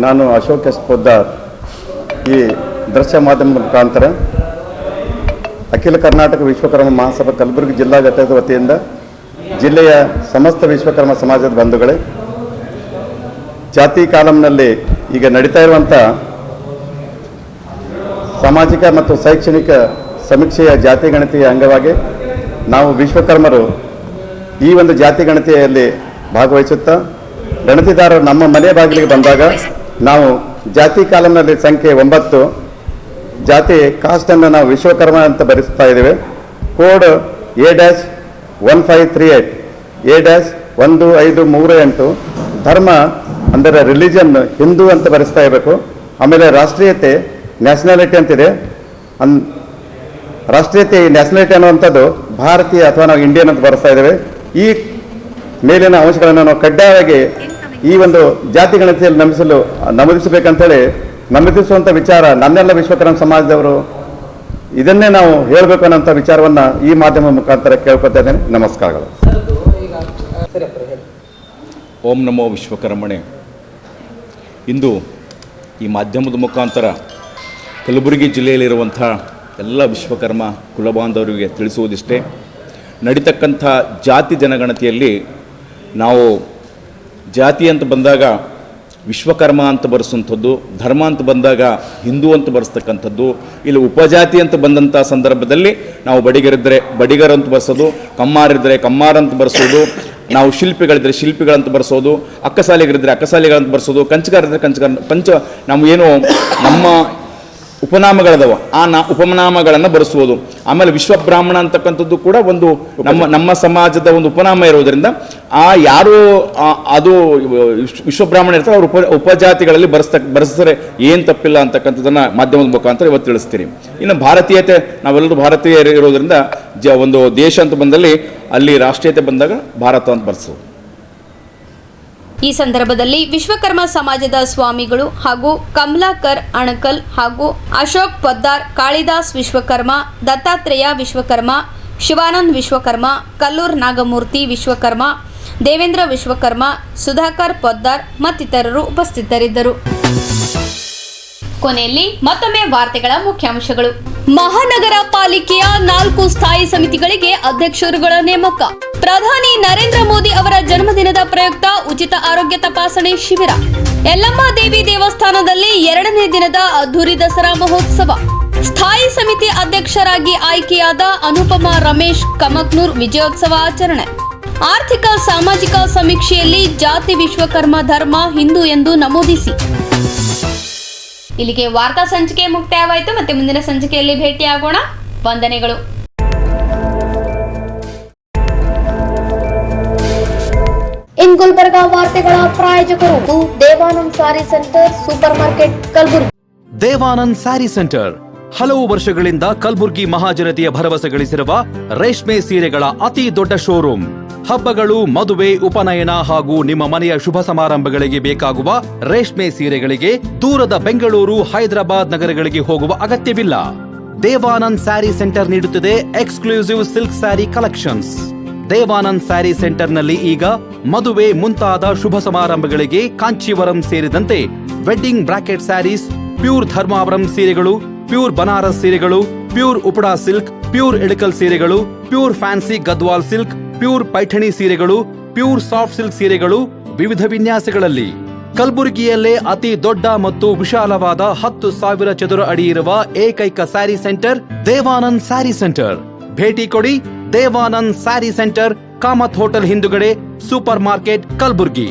Speaker 12: ನಾನು ಅಶೋಕ್ ಎಸ್ ಪೊದ್ದಾರ್ ಈ ದೃಶ್ಯ ಮಾಧ್ಯಮದ ಮುಖಾಂತರ ಅಖಿಲ ಕರ್ನಾಟಕ ವಿಶ್ವಕರ್ಮ ಮಹಾಸಭಾ ಕಲಬುರಗಿ ಜಿಲ್ಲಾ ಘಟಕದ ವತಿಯಿಂದ ಜಿಲ್ಲೆಯ ಸಮಸ್ತ ವಿಶ್ವಕರ್ಮ ಸಮಾಜದ ಬಂಧುಗಳೇ, ಜಾತಿ ಕಾಲಂನಲ್ಲಿ ಈಗ ನಡೀತಾ ಇರುವಂಥ ಸಾಮಾಜಿಕ ಮತ್ತು ಶೈಕ್ಷಣಿಕ ಸಮೀಕ್ಷೆಯ ಜಾತಿ ಗಣತಿಯ ಅಂಗವಾಗಿ ನಾವು ವಿಶ್ವಕರ್ಮರು ಈ ಒಂದು ಜಾತಿ ಗಣತಿಯಲ್ಲಿ ಭಾಗವಹಿಸುತ್ತಾ ಗಣತಿದಾರರು ನಮ್ಮ ಮನೆ ಬಾಗಿಲಿಗೆ ಬಂದಾಗ ನಾವು ಜಾತಿ ಕಾಲಂನಲ್ಲಿ ಸಂಖ್ಯೆ 9 ಜಾತಿ ಕಾಸ್ಟನ್ನು ನಾವು ವಿಶ್ವಕರ್ಮ ಅಂತ ಬರೆಸ್ತಾ ಇದ್ದೇವೆ. ಕೋಡ್ A-1538 A-1538 ಧರ್ಮ ಅಂದರೆ ರಿಲಿಜನ್ ಹಿಂದೂ ಅಂತ ಬರೆಸ್ತಾ ಇರಬೇಕು. ಆಮೇಲೆ ರಾಷ್ಟ್ರೀಯತೆ ನ್ಯಾಷನಾಲಿಟಿ ಅಂತಿದೆ. ರಾಷ್ಟ್ರೀಯತೆ ನ್ಯಾಷನಾಲಿಟಿ ಅನ್ನುವಂಥದ್ದು ಭಾರತೀಯ ಅಥವಾ ನಾವು ಇಂಡಿಯನ್ ಅಂತ ಬರೆಸ್ತಾ ಇದ್ದೇವೆ. ಈ ಮೇಲಿನ ಅಂಶಗಳನ್ನು ನಾವು ಕಡ್ಡಾಯವಾಗಿ ಈ ಒಂದು ಜಾತಿ ಗಣತಿಯಲ್ಲಿ ನಮೂದಿಸಬೇಕಂತೇಳಿ ನಮೂದಿಸುವಂಥ ವಿಚಾರ ನನ್ನೆಲ್ಲ ವಿಶ್ವಕರ್ಮ ಸಮಾಜದವರು ಇದನ್ನೇ ನಾವು ಹೇಳಬೇಕು ಅನ್ನೋಂಥ ವಿಚಾರವನ್ನು ಈ ಮಾಧ್ಯಮ ಮುಖಾಂತರ ಕೇಳ್ಕೊತಾ ಇದ್ದೇನೆ. ನಮಸ್ಕಾರಗಳು.
Speaker 13: ಓಂ ನಮೋ ವಿಶ್ವಕರ್ಮಣೆ. ಇಂದು ಈ ಮಾಧ್ಯಮದ ಮುಖಾಂತರ ಕಲಬುರಗಿ ಜಿಲ್ಲೆಯಲ್ಲಿರುವಂಥ ಎಲ್ಲ ವಿಶ್ವಕರ್ಮ ಕುಲಬಾಂಧವರಿಗೆ ತಿಳಿಸುವುದಿಷ್ಟೇ, ನಡೀತಕ್ಕಂಥ ಜಾತಿ ಜನಗಣತಿಯಲ್ಲಿ ನಾವು ಜಾತಿ ಅಂತ ಬಂದಾಗ ವಿಶ್ವಕರ್ಮ ಅಂತ ಬರೆಸುವಂಥದ್ದು, ಧರ್ಮ ಅಂತ ಬಂದಾಗ ಹಿಂದೂ ಅಂತ ಬರೆಸ್ತಕ್ಕಂಥದ್ದು, ಇಲ್ಲಿ ಉಪಜಾತಿ ಅಂತ ಬಂದಂಥ ಸಂದರ್ಭದಲ್ಲಿ ನಾವು ಬಡಿಗರಿದ್ದರೆ ಬಡಿಗರ್ ಅಂತ ಬರೆಸೋದು, ಕಮ್ಮಾರಿದ್ದರೆ ಕಮ್ಮಾರ ಅಂತ ಬರೆಸೋದು, ನಾವು ಶಿಲ್ಪಿಗಳಿದ್ದರೆ ಶಿಲ್ಪಿಗಳಂತ ಬರೆಸೋದು, ಅಕ್ಕಸಾಲಿಗರಿದ್ದರೆ ಅಕ್ಕಸಾಲಿಗಳಂತ ಬರೆಸೋದು, ಕಂಚಗಾರಿದ್ದರೆ ಕಂಚಗಾರ ನಮ್ಮ ಏನು ನಮ್ಮ ಉಪನಾಮಗಳದವ ಆ ಉಪನಾಮಗಳನ್ನು ಬರೆಸುವುದು. ಆಮೇಲೆ ವಿಶ್ವಬ್ರಾಹ್ಮಣ ಅಂತಕ್ಕಂಥದ್ದು ಕೂಡ ಒಂದು ನಮ್ಮ ಸಮಾಜದ ಒಂದು ಉಪನಾಮ ಇರೋದರಿಂದ ಆ ಯಾರು ಅದು ವಿಶ್ವಬ್ರಾಹ್ಮಣ ಇರ್ತಾರೆ ಅವರು ಉಪಜಾತಿಗಳಲ್ಲಿ ಬರೆಸಿದ್ರೆ ಏನು ತಪ್ಪಿಲ್ಲ ಅಂತಕ್ಕಂಥದ್ದನ್ನು ಮಾಧ್ಯಮದ ಮುಖಾಂತರ ಇವತ್ತು ತಿಳಿಸ್ತೀರಿ. ಇನ್ನು ಭಾರತೀಯತೆ, ನಾವೆಲ್ಲರೂ ಭಾರತೀಯರು ಇರೋದರಿಂದ ಒಂದು ದೇಶ ಅಂತ ಬಂದಲ್ಲಿ ಅಲ್ಲಿ ರಾಷ್ಟ್ರೀಯತೆ ಬಂದಾಗ ಭಾರತ ಅಂತ ಬರೆಸೋದು.
Speaker 1: ಈ ಸಂದರ್ಭದಲ್ಲಿ ವಿಶ್ವಕರ್ಮ ಸಮಾಜದ ಸ್ವಾಮಿಗಳು ಹಾಗೂ ಕಮಲಾಕರ್ ಅಣಕಲ್ ಹಾಗೂ ಅಶೋಕ್ ಪೊದ್ದಾರ್, ಕಾಳಿದಾಸ್ ವಿಶ್ವಕರ್ಮ, ದತ್ತಾತ್ರೇಯ ವಿಶ್ವಕರ್ಮ, ಶಿವಾನಂದ್ ವಿಶ್ವಕರ್ಮ, ಕಲ್ಲೂರ್ ನಾಗಮೂರ್ತಿ ವಿಶ್ವಕರ್ಮ, ದೇವೇಂದ್ರ ವಿಶ್ವಕರ್ಮ, ಸುಧಾಕರ್ ಪೊದ್ದಾರ್ ಮತ್ತಿತರರು ಉಪಸ್ಥಿತರಿದ್ದರು. ಕೊನೆಯಲ್ಲಿ ಮತ್ತೊಮ್ಮೆ ವಾರ್ತೆಗಳ ಮುಖ್ಯಾಂಶಗಳು. ಮಹಾನಗರ ಪಾಲಿಕೆಯ 4 ಸ್ಥಾಯಿ ಸಮಿತಿಗಳಿಗೆ ಅಧ್ಯಕ್ಷರುಗಳ ನೇಮಕ. ಪ್ರಧಾನಿ ನರೇಂದ್ರ ಮೋದಿ ಅವರ ಜನ್ಮದಿನದ ಪ್ರಯುಕ್ತ ಉಚಿತ ಆರೋಗ್ಯ ತಪಾಸಣೆ ಶಿಬಿರ. ಯಲ್ಲಮ್ಮ ದೇವಿ ದೇವಸ್ಥಾನದಲ್ಲಿ 2ನೇ ದಿನದ ಅದ್ದೂರಿ ದಸರಾ ಮಹೋತ್ಸವ. ಸ್ಥಾಯಿ ಸಮಿತಿ ಅಧ್ಯಕ್ಷರಾಗಿ ಆಯ್ಕೆಯಾದ ಅನುಪಮಾ ರಮೇಶ್ ಕಮಕ್ನೂರ್ ವಿಜಯೋತ್ಸವ ಆಚರಣೆ. ಆರ್ಥಿಕ ಸಾಮಾಜಿಕ ಸಮೀಕ್ಷೆಯಲ್ಲಿ ಜಾತಿ ವಿಶ್ವಕರ್ಮ ಧರ್ಮ ಹಿಂದೂ ಎಂದು ನಮೂದಿಸಿ. ಇಲ್ಲಿಗೆ ವಾರ್ತಾ ಸಂಚಿಕೆ ಮುಕ್ತಾಯವಾಯಿತು. ಮತ್ತೆ ಮುಂದಿನ ಸಂಚಿಕೆಯಲ್ಲಿ ಭೇಟಿಯಾಗೋಣ. ವಂದನೆಗಳು.
Speaker 9: ಇನ್ ಗುಲ್ಬರ್ಗಾ ವಾರ್ತೆಗಳ ಪ್ರಾಯೋಜಕರು Devanand sari centre supermarket Kalaburagi.
Speaker 2: Devanand sari centre ಹಲವು ವರ್ಷಗಳಿಂದ ಕಲಬುರ್ಗಿ ಮಹಾಜನತೆಯ ಭರವಸೆ ಗಳಿಸಿರುವ ರೇಷ್ಮೆ ಸೀರೆಗಳ ಅತಿ ದೊಡ್ಡ ಶೋರೂಮ್. ಹಬ್ಬಗಳು, ಮದುವೆ, ಉಪನಯನ ಹಾಗೂ ನಿಮ್ಮ ಮನೆಯ ಶುಭ ಸಮಾರಂಭಗಳಿಗೆ ಬೇಕಾಗುವ ರೇಷ್ಮೆ ಸೀರೆಗಳಿಗೆ ದೂರದ ಬೆಂಗಳೂರು, ಹೈದರಾಬಾದ್ ನಗರಗಳಿಗೆ ಹೋಗುವ ಅಗತ್ಯವಿಲ್ಲ. ದೇವಾನಂದ್ ಸ್ಯಾರಿ ಸೆಂಟರ್ ನೀಡುತ್ತಿದೆ exclusive silk sari collections. Devanand sari ಸೆಂಟರ್ನಲ್ಲಿ ಈಗ ಮದುವೆ ಮುಂತಾದ ಶುಭ ಸಮಾರಂಭಗಳಿಗೆ ಕಾಂಚೀವರಂ ಸೇರಿದಂತೆ wedding brocade saris, pure Dharmavaram ಸೀರೆಗಳು, ಪ್ಯೂರ್ ಬನಾರಸ್ ಸೀರೆಗಳು, pure Uppada silk, pure Ilkal ಸೀರೆಗಳು, pure fancy Gadwal silk, pure Paithani ಸೀರೆಗಳು, ಪ್ಯೂರ್ ಸಾಫ್ಟ್ ಸಿಲ್ಕ್ ಸೀರೆಗಳು ವಿವಿಧ ವಿನ್ಯಾಸಗಳಲ್ಲಿ. ಕಲಬುರಗಿಯಲ್ಲೇ ಅತಿ ದೊಡ್ಡ ಮತ್ತು ವಿಶಾಲವಾದ 10,000 ಚದುರ ಅಡಿ ಇರುವ ಏಕೈಕ ಸ್ಯಾರಿ ಸೆಂಟರ್ ದೇವಾನಂದ್ ಸ್ಯಾರಿ ಸೆಂಟರ್. ಭೇಟಿ ಕೊಡಿ. ದೇವಾನಂದ್ ಸ್ಯಾರಿ ಸೆಂಟರ್, ಕಾಮತ್ ಹೋಟೆಲ್ ಹಿಂದುಗಡೆ, ಸೂಪರ್ ಮಾರ್ಕೆಟ್, ಕಲಬುರಗಿ.